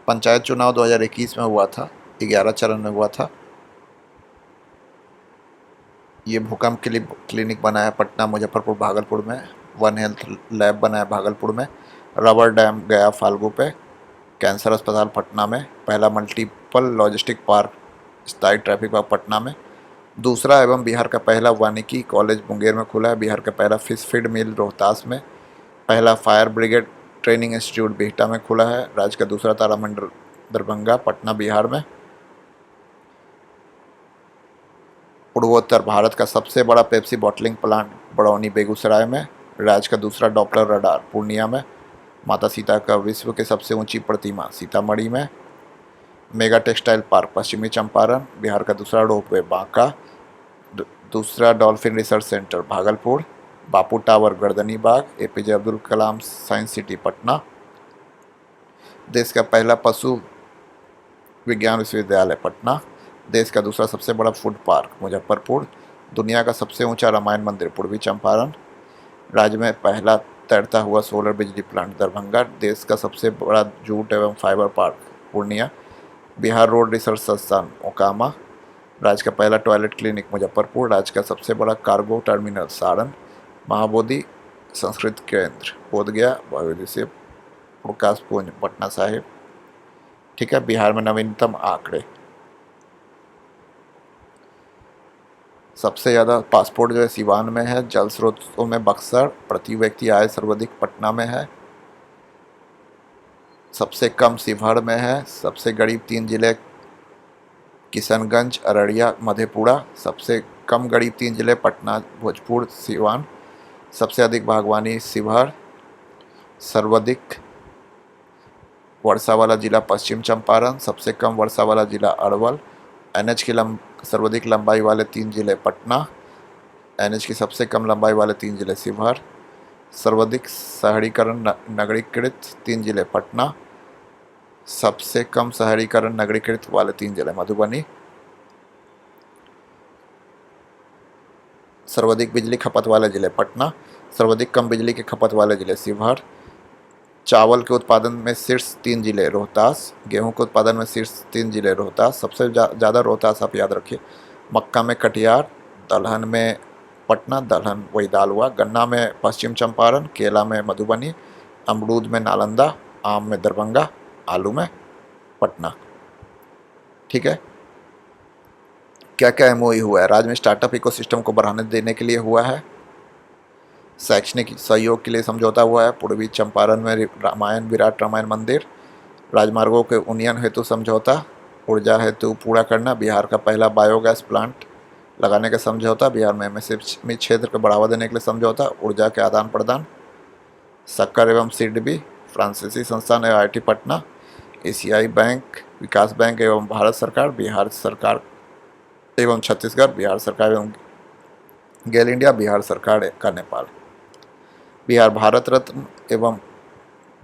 पंचायत चुनाव 2021 में हुआ था, 11 चरण में हुआ था। ये भूकंप के लिए क्लिनिक बनाया पटना, मुजफ्फरपुर, भागलपुर में। वन हेल्थ लैब बनाया भागलपुर में। रबर डैम गया फाल्गु पे। कैंसर अस्पताल पटना में। पहला मल्टीपल लॉजिस्टिक पार्क स्थायी ट्रैफिक पार्क पटना में। दूसरा एवं बिहार का पहला वानिकी कॉलेज मुंगेर में खुला है। बिहार का पहला फिश फीड मिल रोहतास में। पहला fire brigade training institute Bihta में खुला है। राज्य का दूसरा तारामंडल दरभंगा पटना बिहार में। पूर्वोत्तर भारत का सबसे बड़ा Pepsi bottling plant Badauni Begusarai में। राज्य का दूसरा डॉपलर रडार पूर्णिया में। माता सीता का विश्व के सबसे ऊंची प्रतिमा सीतामढ़ी में। मेगा टेक्सटाइल पार्क पश्चिमी चंपारण। बिहार का दूसरा रोपवे बांका। दूसरा डॉल्फिन रिसर्च सेंटर भागलपुर। बापू tower Gardanibagh. APJ Abdul Kalam science city Patna. देश का पहला पशु विज्ञान विश्वविद्यालय पटना। देश का दूसरा सबसे बड़ा फूड पार्क मुजफ्फरपुर। दुनिया का सबसे ऊंचा रामायण मंदिर पूर्वी चंपारण। राज्य में पहला तैरता हुआ सोलर बिजली प्लांट दरभंगा। देश का सबसे बड़ा जूट एवं fibre park Purnia. Bihar road research संस्थान मोकामा। राज्य का पहला टॉयलेट क्लिनिक मुजफ्फरपुर। राज्य का सबसे बड़ा कार्गो टर्मिनल सारण। महाबोधि संस्कृत केंद्र बोधगया। बहुउद्देशीय प्रकाश पुंज पटना साहिब। ठीक है, बिहार में नवीनतम आंकड़े, सबसे ज़्यादा पासपोर्ट जो है सिवान में है। जल स्रोतों में बक्सर। प्रति व्यक्ति आय सर्वाधिक पटना में है। सबसे कम शिवहर में है। सबसे गरीब 3 जिले किशनगंज, अररिया, मधेपुरा। सबसे कम गरीब 3 जिले पटना, भोजपुर, सिवान। सबसे अधिक बागवानी शिवहर। सर्वाधिक वर्षा वाला जिला पश्चिम चंपारण। सबसे कम वर्षा वाला जिला अरवल। एनएच की सर्वाधिक लंबाई वाले 3 जिले पटना। एनएच की सबसे कम लंबाई वाले 3 जिले शिवहर। सर्वाधिक शहरीकरण नगरीकृत 3 जिले पटना। सबसे कम शहरीकरण नगरीकृत वाले 3 जिले मधुबनी। सर्वाधिक बिजली खपत वाले जिले पटना। सर्वाधिक कम बिजली की खपत वाले जिले शिवहर। चावल के उत्पादन में शीर्ष 3 जिले रोहतास। गेहूं के उत्पादन में शीर्ष 3 जिले रोहतास। सबसे ज़्यादा रोहतास आप याद रखिए। मक्का में कटिहार। दलहन में पटना, दलहन वही दाल हुआ। गन्ना में पश्चिम चंपारण। केला में मधुबनी। अमरूद में नालंदा। आम में दरभंगा। आलू में पटना। ठीक है, क्या क्या एमओयू हुआ है? राज्य में स्टार्टअप इकोसिस्टम को बढ़ाने देने के लिए हुआ है। शैक्षणिक सहयोग के लिए समझौता हुआ है। पूर्वी चंपारण में रामायण विराट रामायण मंदिर। राजमार्गों के उन्नयन हेतु समझौता। ऊर्जा हेतु पूरा करना। बिहार का पहला बायोगैस प्लांट लगाने का समझौता। बिहार में एमएसएमई क्षेत्र को बढ़ावा देने के लिए समझौता। ऊर्जा के आदान प्रदान। शक्कर एवं सिडबी फ्रांसीसी संस्थान IIT पटना। एशियाई बैंक, विकास बैंक एवं भारत सरकार। बिहार सरकार एवं छत्तीसगढ़। बिहार सरकार एवं गेल इंडिया। बिहार सरकार का नेपाल। बिहार भारत रत्न एवं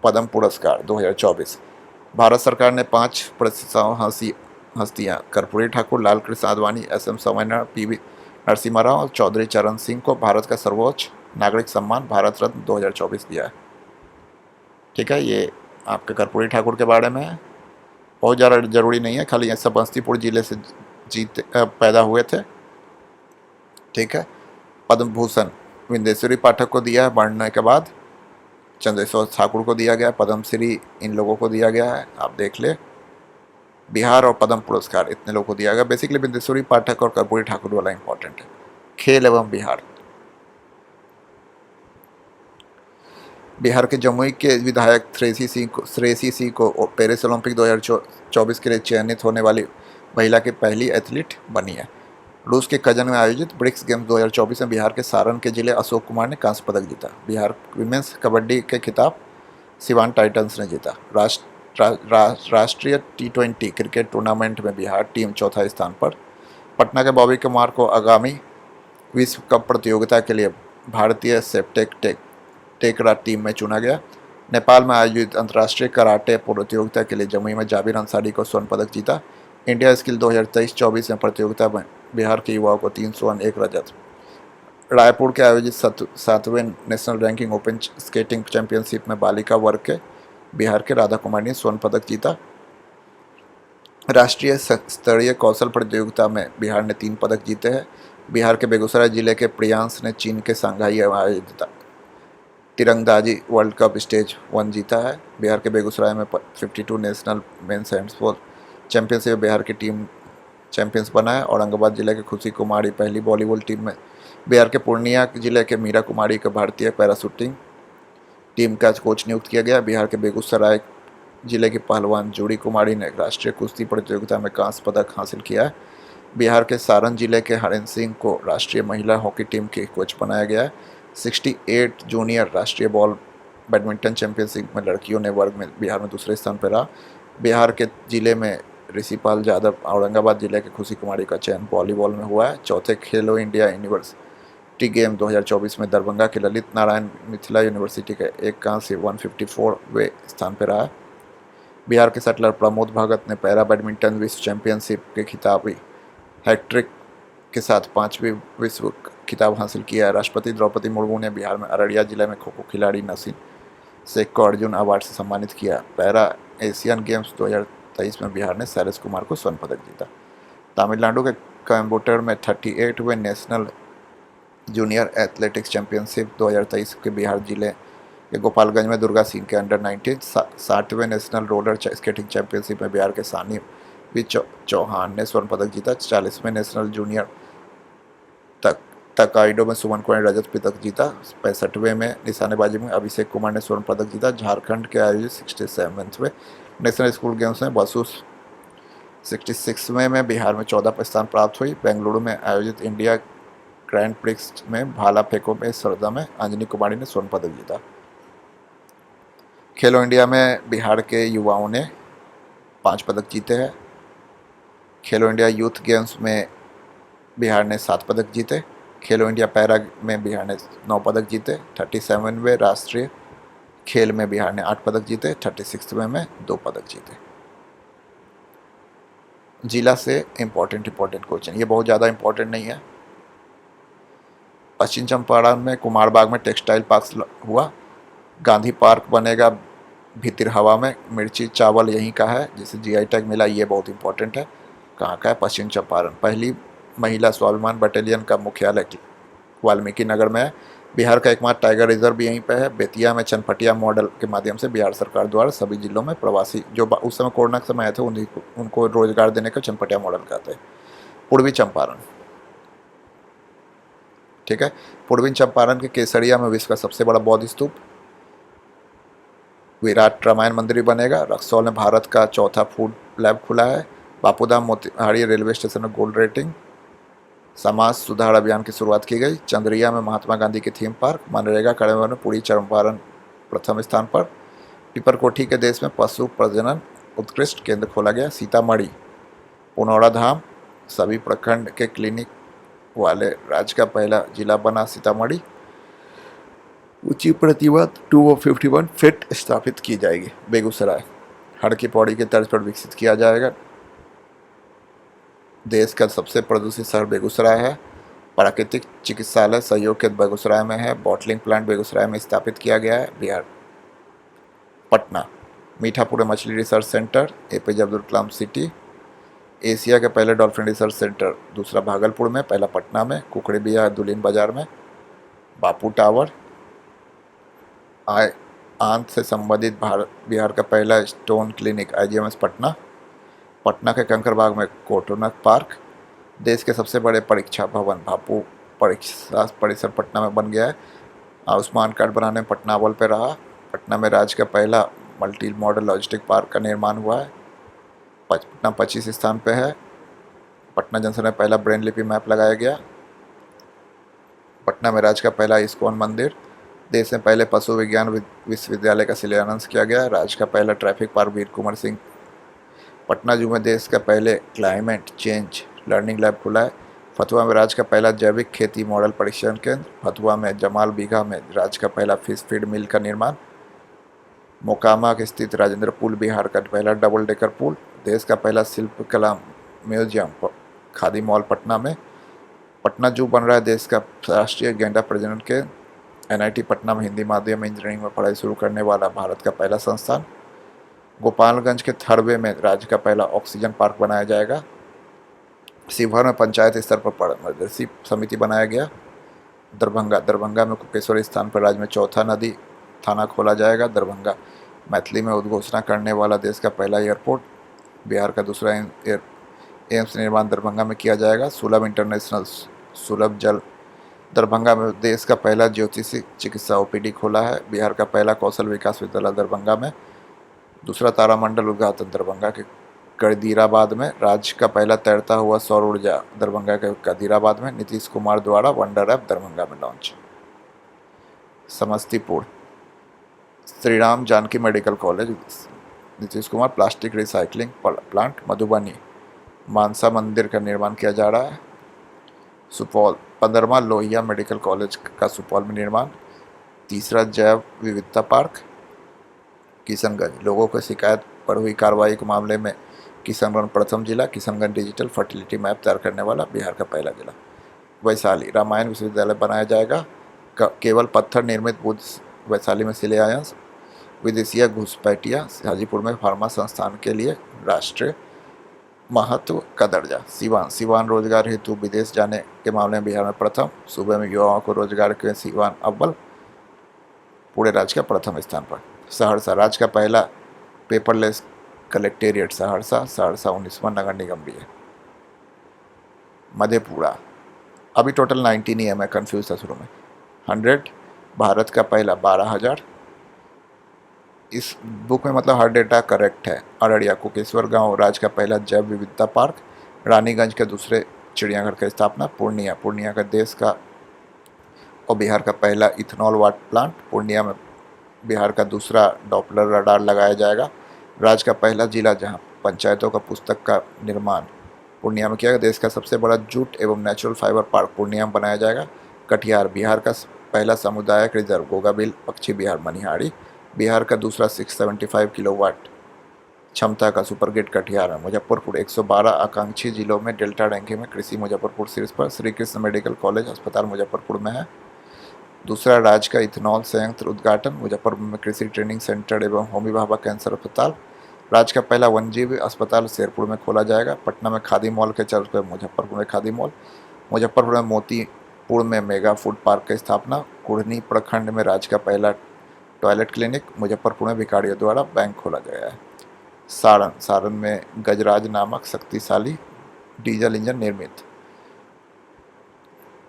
पद्म पुरस्कार 2024। भारत सरकार ने 5 प्रतिष्ठित हस्तियां कर्पूरी ठाकुर, लाल कृष्ण आडवाणी, SM स्वामीनाथन, PV नरसिम्हा राव और चौधरी चरण सिंह को भारत का सर्वोच्च नागरिक सम्मान भारत रत्न 2024 दिया है। ठीक है, ये आपके कर्पूरी ठाकुर के बारे में है। बहुत ज़्यादा जरूरी नहीं है, खाली ये सब समस्तीपुर जिले से पैदा हुए थे। ठीक है, पद्म भूषण विंदेश्वरी पाठक को दिया है मरने के बाद। चंद्रेश्वर ठाकुर को दिया गया। पद्म श्री इन लोगों को दिया गया है, आप देख ले। बिहार और पद्म पुरस्कार इतने लोगों को दिया गया। बेसिकली विंदेश्वरी पाठक और कर्पूरी ठाकुर वाला इंपॉर्टेंट है। खेल एवं बिहार। बिहार के जमुई के विधायक श्रेयसी सिंह को पेरिस ओलंपिक 2024 के लिए चयनित होने वाली महिला की पहली एथलीट बनी है। रूस के कजन में आयोजित ब्रिक्स गेम्स 2024 में बिहार के सारण के जिले अशोक कुमार ने कांस्य पदक जीता। बिहार विमेंस कबड्डी के खिताब सिवान टाइटंस ने जीता। राष्ट्रीय T20 क्रिकेट टूर्नामेंट में बिहार टीम चौथा स्थान पर। पटना के बॉबी कुमार को आगामी विश्व कप प्रतियोगिता के लिए भारतीय सेप्टेक टेकरा टीम में चुना गया। नेपाल में आयोजित अंतर्राष्ट्रीय कराटे प्रतियोगिता के लिए जमुई में जाबिर अंसारी को स्वर्ण पदक जीता। इंडिया स्किल 2023-24 में प्रतियोगिता में बिहार के युवाओं को 3 स्वर्ण 1 रजत। रायपुर के आयोजित 7वें national ranking open skating championship में बालिका वर्ग के बिहार के राधा कुमारी ने स्वर्ण पदक जीता। राष्ट्रीय स्तरीय कौशल प्रतियोगिता में बिहार ने 3 पदक जीते हैं। बिहार के बेगूसराय जिले के प्रियांश ने चीन के सांघाई आयोजित तिरंगबाजी वर्ल्ड कप स्टेज 1 जीता है। बिहार के बेगूसराय में 52 नेशनल मेंस हैंडबॉल चैंपियनशिप में बिहार की टीम चैंपियंस बना है। औरंगाबाद जिले के खुशी कुमारी पहली वॉलीबॉल टीम में। बिहार के पूर्णिया जिले के मीरा कुमारी को भारतीय पैराशूटिंग टीम का कोच नियुक्त किया गया। बिहार के बेगूसराय जिले की पहलवान जूड़ी कुमारी ने राष्ट्रीय कुश्ती प्रतियोगिता में कांस्य पदक हासिल किया है। बिहार के सारण जिले के हरेंद्र सिंह को राष्ट्रीय महिला हॉकी टीम के कोच बनाया गया है। 68 जूनियर राष्ट्रीय बॉल बैडमिंटन चैंपियनशिप में लड़कियों ने वर्ग में बिहार में दूसरे स्थान पर रहा। बिहार के जिले में ऋषिपाल यादव, औरंगाबाद जिले के खुशी कुमारी का चयन वॉलीबॉल में हुआ है। चौथे खेलो इंडिया यूनिवर्सिटी गेम 2024 में दरभंगा के ललित नारायण मिथिला यूनिवर्सिटी के एक कांस्य 154वें स्थान पर रहा। बिहार के शटलर प्रमोद भगत ने पैरा बैडमिंटन विश्व चैंपियनशिप के खिताबी हैट्रिक के साथ 5वीं विश्व खिताब हासिल किया है। राष्ट्रपति द्रौपदी मुर्मू ने बिहार में अररिया जिले में खो खो खिलाड़ी नसीन शेख को अर्जुन अवार्ड से सम्मानित किया। पैरा एशियन गेम्स 2023 में बिहार ने शैलेश कुमार को स्वर्ण पदक जीता। तमिलनाडु के कोयम्बटूर में 38वें नेशनल जूनियर एथलेटिक्स चैंपियनशिप 2023 के बिहार जिले के गोपालगंज में दुर्गा सिंह के अंडर 19 60वें नेशनल रोलर स्केटिंग चैंपियनशिप में बिहार के सानी वी चौहान ने स्वर्ण पदक जीता। 40वें नेशनल जूनियर तकाइडो में सुमन कुमार ने रजत पदक जीता। 65वें में निशानेबाजी में अभिषेक कुमार ने स्वर्ण पदक जीता। झारखंड के आयोजित 67वें नेशनल स्कूल गेम्स में बसु 66वें में बिहार में 14 स्थान प्राप्त हुई। बेंगलुरु में आयोजित इंडिया ग्रैंड प्रिक्स में भाला फेंको में स्पर्धा में अंजनी कुमारी ने स्वर्ण पदक जीता। खेलो इंडिया में बिहार के युवाओं ने 5 पदक जीते हैं। खेलो इंडिया यूथ गेम्स में बिहार ने 7 पदक जीते। खेलो इंडिया पैरा में बिहार ने 9 पदक जीते। 37वें राष्ट्रीय खेल में बिहार ने 8 पदक जीते। 36वें में 2 पदक जीते। जिला से इम्पोर्टेंट क्वेश्चन, ये बहुत ज़्यादा इम्पोर्टेंट नहीं है। पश्चिम चंपारण में कुमारबाग में टेक्सटाइल पार्क हुआ। गांधी पार्क बनेगा भितिरहवा में। मिर्ची चावल यहीं का है जिसे जीआई टैग मिला, ये बहुत इंपॉर्टेंट है। कहाँ का है? पश्चिम चंपारण। पहली महिला स्वाभिमान बटालियन का मुख्यालय वाल्मीकि नगर में है। बिहार का एकमात्र टाइगर रिजर्व भी यहीं पे है। बेतिया में चनपटिया मॉडल के माध्यम से बिहार सरकार द्वारा सभी जिलों में प्रवासी जो उस समय कोरोना के समय आए थे उनको रोजगार देने का चनपटिया मॉडल कहते हैं। पूर्वी चंपारण, ठीक है। पूर्वी चंपारण के केसरिया में विश्व का सबसे बड़ा बौद्ध स्तूप, विराट रामायण मंदिर भी बनेगा। रक्सौल में भारत का चौथा फूड लैब खुला है। बापूधाम मोतिहारी रेलवे स्टेशन में गोल्ड रेटिंग। समाज सुधार अभियान की शुरुआत की गई। चंद्रिया में महात्मा गांधी की थीम पार्क। मनरेगा कार्यान्वयन में पूरी चंपारण प्रथम स्थान पर। पिपरकोठी के देश में पशु प्रजनन उत्कृष्ट केंद्र खोला गया। सीतामढ़ी पुनौरा धाम सभी प्रखंड के क्लिनिक वाले राज्य का पहला जिला बना सीतामढ़ी। ऊंची प्रतिभा 251 फीट स्थापित की जाएगी। बेगूसराय हड़की पौड़ी के तर्ज पर विकसित किया जाएगा। देश का सबसे प्रदूषित शहर बेगूसराय है। प्राकृतिक चिकित्सालय सहयोग के बेगूसराय में है। बॉटलिंग प्लांट बेगूसराय में स्थापित किया गया है। बिहार पटना मीठापुर मछली research centre. APJ Abdul Kalam city. Asia के पहले डॉल्फिन रिसर्च सेंटर दूसरा भागलपुर में, पहला पटना में। कुकड़ी बिया दुल्हिन बाजार में। बापू टावर आंत से संबंधित बिहार का पहला stone clinic IGMS Patna. Patna के कंकरबाग में कोटोनक पार्क। देश के सबसे बड़े परीक्षा भवन भापू परीक्षा परिसर पटना में बन गया है। आयुष्मान कार्ड बनाने में पटना अव्वल पे रहा। पटना में राज्य का पहला मल्टी मॉडल लॉजिस्टिक पार्क का निर्माण हुआ है। पटना 25 स्थान पे है। पटना जंक्शन में पहला ब्रेन लिपि मैप लगाया गया। पटना में राज्य का पहला इस्कॉन मंदिर। देश में पहले पशु विज्ञान विश्वविद्यालय का शिलान्यास किया गया। राज्य का पहला ट्रैफिक पार्क वीर कुंवर सिंह। पटना जू में देश का पहले क्लाइमेट चेंज लर्निंग लैब खुला है। फतुहा में राज्य का पहला जैविक खेती मॉडल परीक्षण केंद्र। फतुहा में जमाल बीघा में राज्य का पहला फिश फीड मिल का निर्माण। मोकामा के स्थित राजेंद्र पुल बिहार का पहला डबल डेकर पुल। देश का पहला शिल्प कला म्यूजियम खादी मॉल पटना में। पटना जू बन रहा है देश का राष्ट्रीय गेंडा प्रजनन केंद्र। एनआईटी पटना में हिंदी माध्यम में इंजीनियरिंग में पढ़ाई शुरू करने वाला भारत का पहला संस्थान। गोपालगंज के थरवे में राज्य का पहला ऑक्सीजन पार्क बनाया जाएगा। शिवहर में पंचायत स्तर पर पारदर्शी समिति बनाया गया। दरभंगा में कुकेश्वर स्थान पर राज्य में चौथा नदी थाना खोला जाएगा। दरभंगा मैथिली में उद्घोषणा करने वाला देश का पहला एयरपोर्ट। बिहार का दूसरा एम्स निर्माण दरभंगा में किया जाएगा। सुलभ इंटरनेशनल सुलभ जल दरभंगा में देश का पहला ज्योतिषी चिकित्सा ओपीडी खोला है। बिहार का पहला कौशल विकास विद्यालय दरभंगा में। दूसरा तारामंडल उद्घाटन दरभंगा के कदीराबाद में। राज्य का पहला तैरता हुआ सौर ऊर्जा दरभंगा के कदीराबाद में। नीतीश कुमार द्वारा वंडर ऐप दरभंगा में launch. Samastipur Shri Ram Janki medical college Nitish Kumar, plastic recycling plant Madhubani, Mansa मंदिर का निर्माण किया जा रहा है। सुपौल 15वां लोहिया मेडिकल कॉलेज का सुपौल में निर्माण। तीसरा जैव विविधता पार्क किशनगंज, लोगों को शिकायत पर हुई कार्रवाई के मामले में किशनगंज प्रथम जिला, किशनगंज डिजिटल फर्टिलिटी मैप तैयार करने वाला बिहार का पहला जिला। वैशाली रामायण विश्वविद्यालय बनाया जाएगा, केवल पत्थर निर्मित बुद्ध वैशाली में शिलान्यास। विदेशीय घुसपैठिया हाजीपुर में फार्मा संस्थान के लिए राष्ट्रीय महत्व का दर्जा। सिवान रोजगार हेतु विदेश जाने के मामले में बिहार में प्रथम। सूबे में युवाओं को रोजगार के सिवान अव्वल, पूरे राज्य का प्रथम स्थान पर। सहरसा राज्य का पहला पेपरलेस कलेक्टेरिएट सहरसा 19वां नगर निगम भी है। मधेपुरा, अभी टोटल 19 ही है, मैं कंफ्यूज था शुरू में। 100 भारत का पहला 12,000। इस बुक में मतलब हर डेटा करेक्ट है। अररिया कुकेश्वर गांव राज्य का पहला जैव विविधता पार्क। रानीगंज के दूसरे चिड़ियाघर की स्थापना। पूर्णिया का देश का और बिहार का पहला इथेनॉल वाटर प्लांट। पूर्णिया में बिहार का दूसरा डॉपलर रडार लगाया जाएगा। राज्य का पहला जिला जहां पंचायतों का पुस्तक का निर्माण पूर्णिया में किया गया। देश का सबसे बड़ा जूट एवं नेचुरल फाइबर पार्क पूर्णिया में बनाया जाएगा। कटिहार बिहार का पहला सामुदायिक रिजर्व गोगाबिल पक्षी बिहार मनिहारी। बिहार का दूसरा 675 किलोवाट क्षमता का सुपर ग्रिड कटिहार है। मुजफ्फरपुर 112 आकांक्षी जिलों में डेल्टा रैंकिंग में कृषि मुजफ्फरपुर शीर्ष पर। श्री कृष्ण मेडिकल कॉलेज अस्पताल मुजफ्फरपुर में है। दूसरा राज्य का इथेनॉल संयंत्र उद्घाटन। मुजफ्फरपुर में कृषि ट्रेनिंग सेंटर एवं होमी भाभा कैंसर अस्पताल। राज्य का पहला वन्यजीव अस्पताल शेरपुर में खोला जाएगा। पटना में खादी मॉल के चर्च पर मुजफ्फरपुर में खादी मॉल। मुजफ्फरपुर में मोतीपुर में मेगा फूड पार्क की स्थापना। कुढ़नी प्रखंड में राज्य का पहला टॉयलेट क्लिनिक। मुजफ्फरपुर में भिखारियों द्वारा बैंक खोला गया है। सारण में गजराज नामक शक्तिशाली डीजल इंजन निर्मित।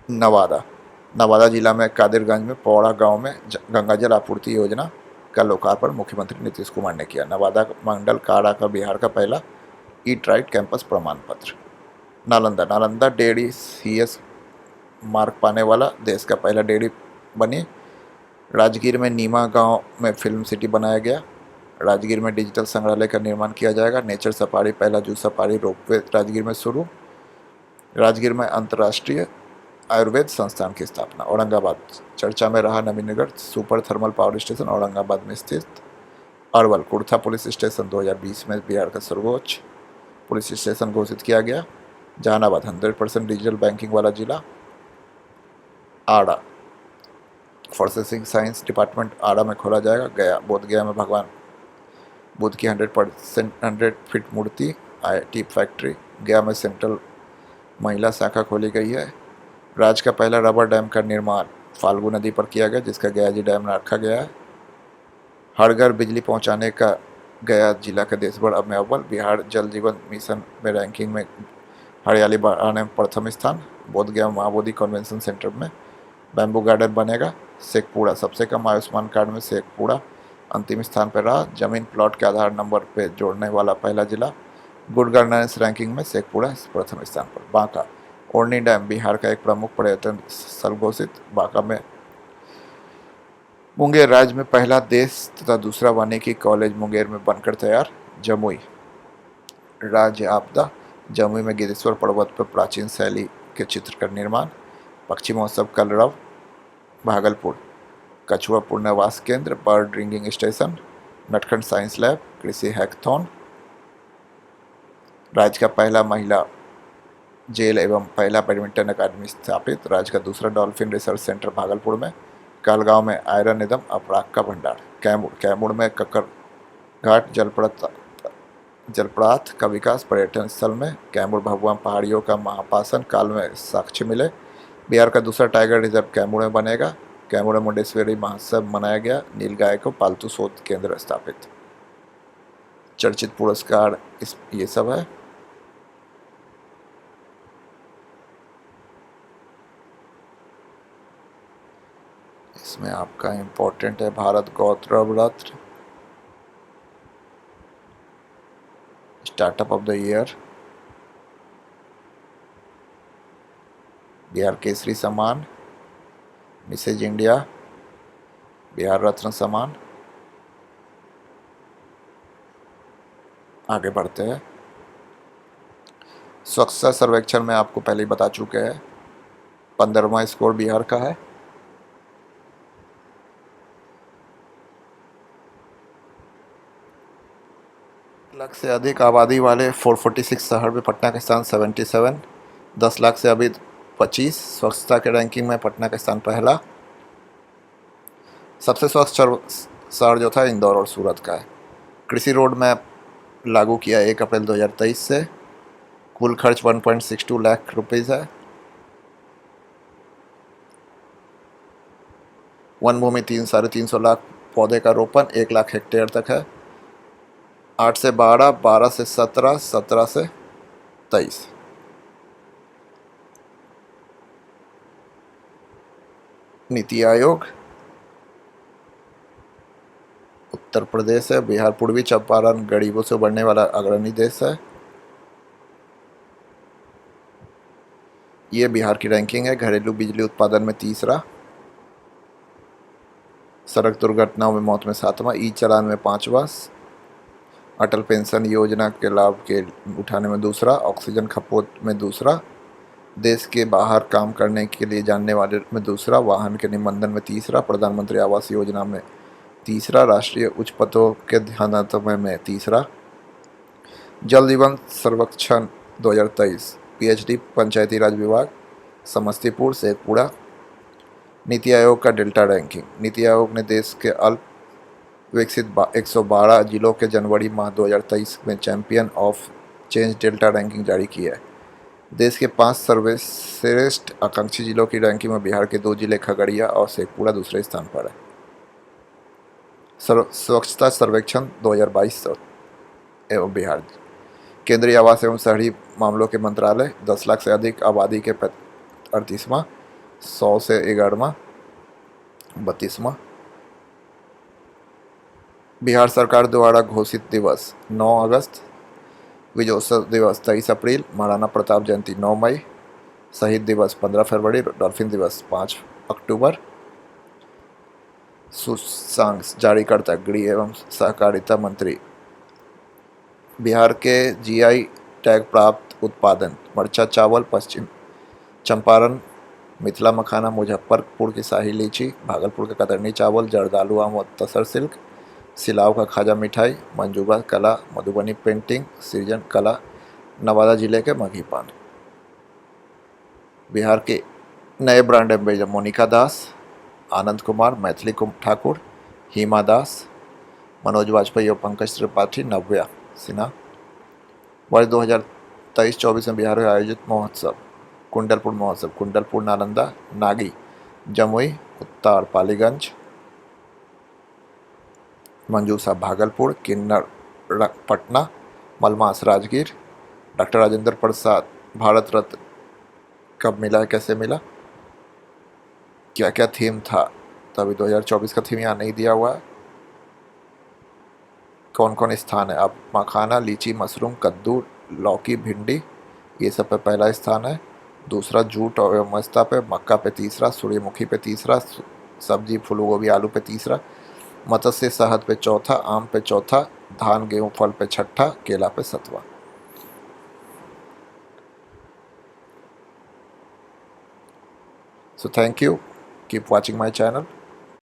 नवादा जिला में कादिरगंज में पौड़ा गांव में गंगा जल आपूर्ति योजना का लोकार्पण मुख्यमंत्री नीतीश कुमार ने किया। नवादा मंडल काड़ा का बिहार का पहला ईट राइट कैंपस प्रमाण पत्र। नालंदा डेयरी CS मार्क पाने वाला देश का पहला डेयरी बनी। राजगीर में नीमा गांव में फिल्म सिटी बनाया गया। राजगीर में डिजिटल संग्रहालय का निर्माण किया जाएगा। नेचर सफारी पहला जू सफारी रोपवे राजगीर में शुरू। राजगीर में अंतर्राष्ट्रीय आयुर्वेद संस्थान की स्थापना। औरंगाबाद चर्चा में रहा Navinagarh super thermal power station Aurangabad में स्थित। अरवल कुर्था पुलिस स्टेशन 2020 में बिहार का सर्वोच्च पुलिस स्टेशन घोषित किया गया। जहानाबाद 100% डिजिटल बैंकिंग वाला जिला। आड़ा प्रोसेसिंग साइंस डिपार्टमेंट आड़ा में खोला जाएगा। बोधगया में भगवान बुद्ध की 100 फीट मूर्ति। IT फैक्ट्री गया में सेंट्रल महिला शाखा खोली गई है। राज्य का पहला रबर डैम का निर्माण फाल्गु नदी पर किया गया, जिसका गयाजी डैम में रखा गया है। हर घर बिजली पहुंचाने का गया जिला का देश भर अब में अव्वल। बिहार जल जीवन मिशन में रैंकिंग में हरियाली बढ़ाने में प्रथम स्थान। बोधगया महाबोधि कन्वेंशन सेंटर में बैम्बू गार्डन बनेगा। शेखपुरा सबसे कम आयुष्मान कार्ड में शेखपुरा अंतिम स्थान पर रहा। जमीन प्लॉट के आधार नंबर पर जोड़ने वाला पहला जिला। गुड गवर्नेंस रैंकिंग में शेखपुरा प्रथम स्थान पर। बांका ओरनी डैम बिहार का एक प्रमुख पर्यटन स्थल घोषित। बांका में मुंगेर राज्य में पहला देश तथा दूसरा वानिकी कॉलेज मुंगेर में बनकर तैयार। जमुई राज्य आपदा जमुई में गिरीश्वर पर्वत पर प्राचीन शैली के चित्र का निर्माण। पक्षी महोत्सव कलरव भागलपुर। कछुआ पुनर्वास केंद्र बर्ड रिंगिंग स्टेशन। नटखंड साइंस लैब कृषि हैकथॉन। राज्य का पहला महिला जेल एवं पहला बैडमिंटन अकादमी स्थापित। राज्य का दूसरा डॉल्फिन रिसर्च सेंटर भागलपुर में। कालगांव में आयरन एवं अपराग का भंडार। कैमूर में कक्कर घाट जलप्रपात का विकास। पर्यटन स्थल में कैमूर भगवा पहाड़ियों का महापासन काल में साक्ष्य मिले। बिहार का दूसरा टाइगर रिजर्व कैमूर में बनेगा। कैमूर में मुंडेश्वरी महोत्सव मनाया गया। नीलगाय को पालतू शोध केंद्र स्थापित। चर्चित पुरस्कार ये सब है। इसमें आपका इम्पोर्टेंट है Bharat Gaurav Ratna, startup of the year, Bihar Kesari सम्मान, मिसेज इंडिया, बिहार रत्न सम्मान, आगे बढ़ते हैं। स्वच्छता सर्वेक्षण में आपको पहले ही बता चुके हैं, 15वां स्कोर बिहार का है। लाख से अधिक आबादी वाले 446 शहर में पटना का स्थान 77, 10 लाख से अभी 25। स्वच्छता के रैंकिंग में पटना का स्थान पहला। सबसे स्वच्छ शहर जो था इंदौर और सूरत का है। कृषि रोड मैप लागू किया 1 अप्रैल 2023 से। कुल खर्च 1.62 लाख रुपीज़ है। वन भूमि 3-350 लाख, पौधे का रोपण 1 लाख हेक्टेयर तक है। 8 से 12, 12 से 17, 17 से 23। नीति आयोग उत्तर प्रदेश है। बिहार पूर्वी चंपारण गरीबों से बढ़ने वाला अग्रणी देश है। ये बिहार की रैंकिंग है। घरेलू बिजली उत्पादन में तीसरा। सड़क दुर्घटनाओं में मौत में 7वां। ई चालान में 5वां। अटल पेंशन योजना के लाभ के उठाने में दूसरा। ऑक्सीजन खपत में दूसरा। देश के बाहर काम करने के लिए जानने वाले में दूसरा। वाहन के निबंधन में तीसरा। प्रधानमंत्री आवास योजना में तीसरा। राष्ट्रीय उच्च पदों के ध्यानात्मक में तीसरा। जल जीवन सर्वेक्षण 2023, पीएचडी पंचायती राज विभाग, समस्तीपुर शेखपुरा। नीति आयोग का डेल्टा रैंकिंग। नीति आयोग ने देश के अल्प विकसित 112 जिलों के जनवरी माह 2023 में champion of change delta ranking जारी की है। देश के 5 सर्वश्रेष्ठ आकांक्षी जिलों की रैंकिंग में बिहार के 2 जिले खगड़िया और शेखपुरा दूसरे स्थान पर है। स्वच्छता सर्वेक्षण 2022 एवं बिहार। केंद्रीय आवास एवं शहरी मामलों के मंत्रालय 10 लाख से अधिक आबादी के 38वां, 100 से 11वां, 32वां। बिहार सरकार द्वारा घोषित दिवस 9 अगस्त, विजयोत्सव दिवस 23 अप्रैल, महाराणा प्रताप जयंती 9 मई, शहीद दिवस 15 फरवरी, डॉल्फिन दिवस 5 अक्टूबर। सूचकांक जारीकर्ता गृह एवं सहकारिता मंत्री। बिहार के जीआई टैग प्राप्त उत्पादन मरचा चावल, पश्चिम चंपारण मिथिला मखाना, मुजफ्फरपुर की शाही लीची, भागलपुर का कतरनी चावल, जर्दालू आम और तसर सिल्क, सिलाव का खाजा मिठाई, मंजूबा कला, मधुबनी पेंटिंग, सृजन कला, नवादा जिले के मघी पान। बिहार के नए ब्रांड एम्बेसडर मोनिका दास, आनंद कुमार, मैथिली ठाकुर, हिमा दास, मनोज वाजपेयी और पंकज त्रिपाठी, नव्या सिन्हा। वर्ष 2023-24 में बिहार में आयोजित महोत्सव। कुंडलपुर महोत्सव, कुंडलपुर नालंदा, नागी जमुई, उत्तर पालीगंज, मंजूसा भागलपुर, किन्नर पटना, मलमास राजगीर। डॉक्टर राजेंद्र प्रसाद भारत रत्न कब मिला, कैसे मिला, क्या क्या थीम था, तो अभी 2024 का थीम यहाँ नहीं दिया हुआ है। कौन कौन स्थान है, अब मखाना, लीची, मशरूम, कद्दू, लौकी, भिंडी, ये सब पे पहला स्थान है। दूसरा जूट और मस्ता पे, मक्का पे तीसरा, सूर्यमुखी पे तीसरा, सब्जी फूल गोभी आलू पे तीसरा, मत्स्य शहद पे चौथा, आम पे चौथा, धान गेहूं फल पे छठा, केला पे 7वां। So thank you. Keep watching my channel.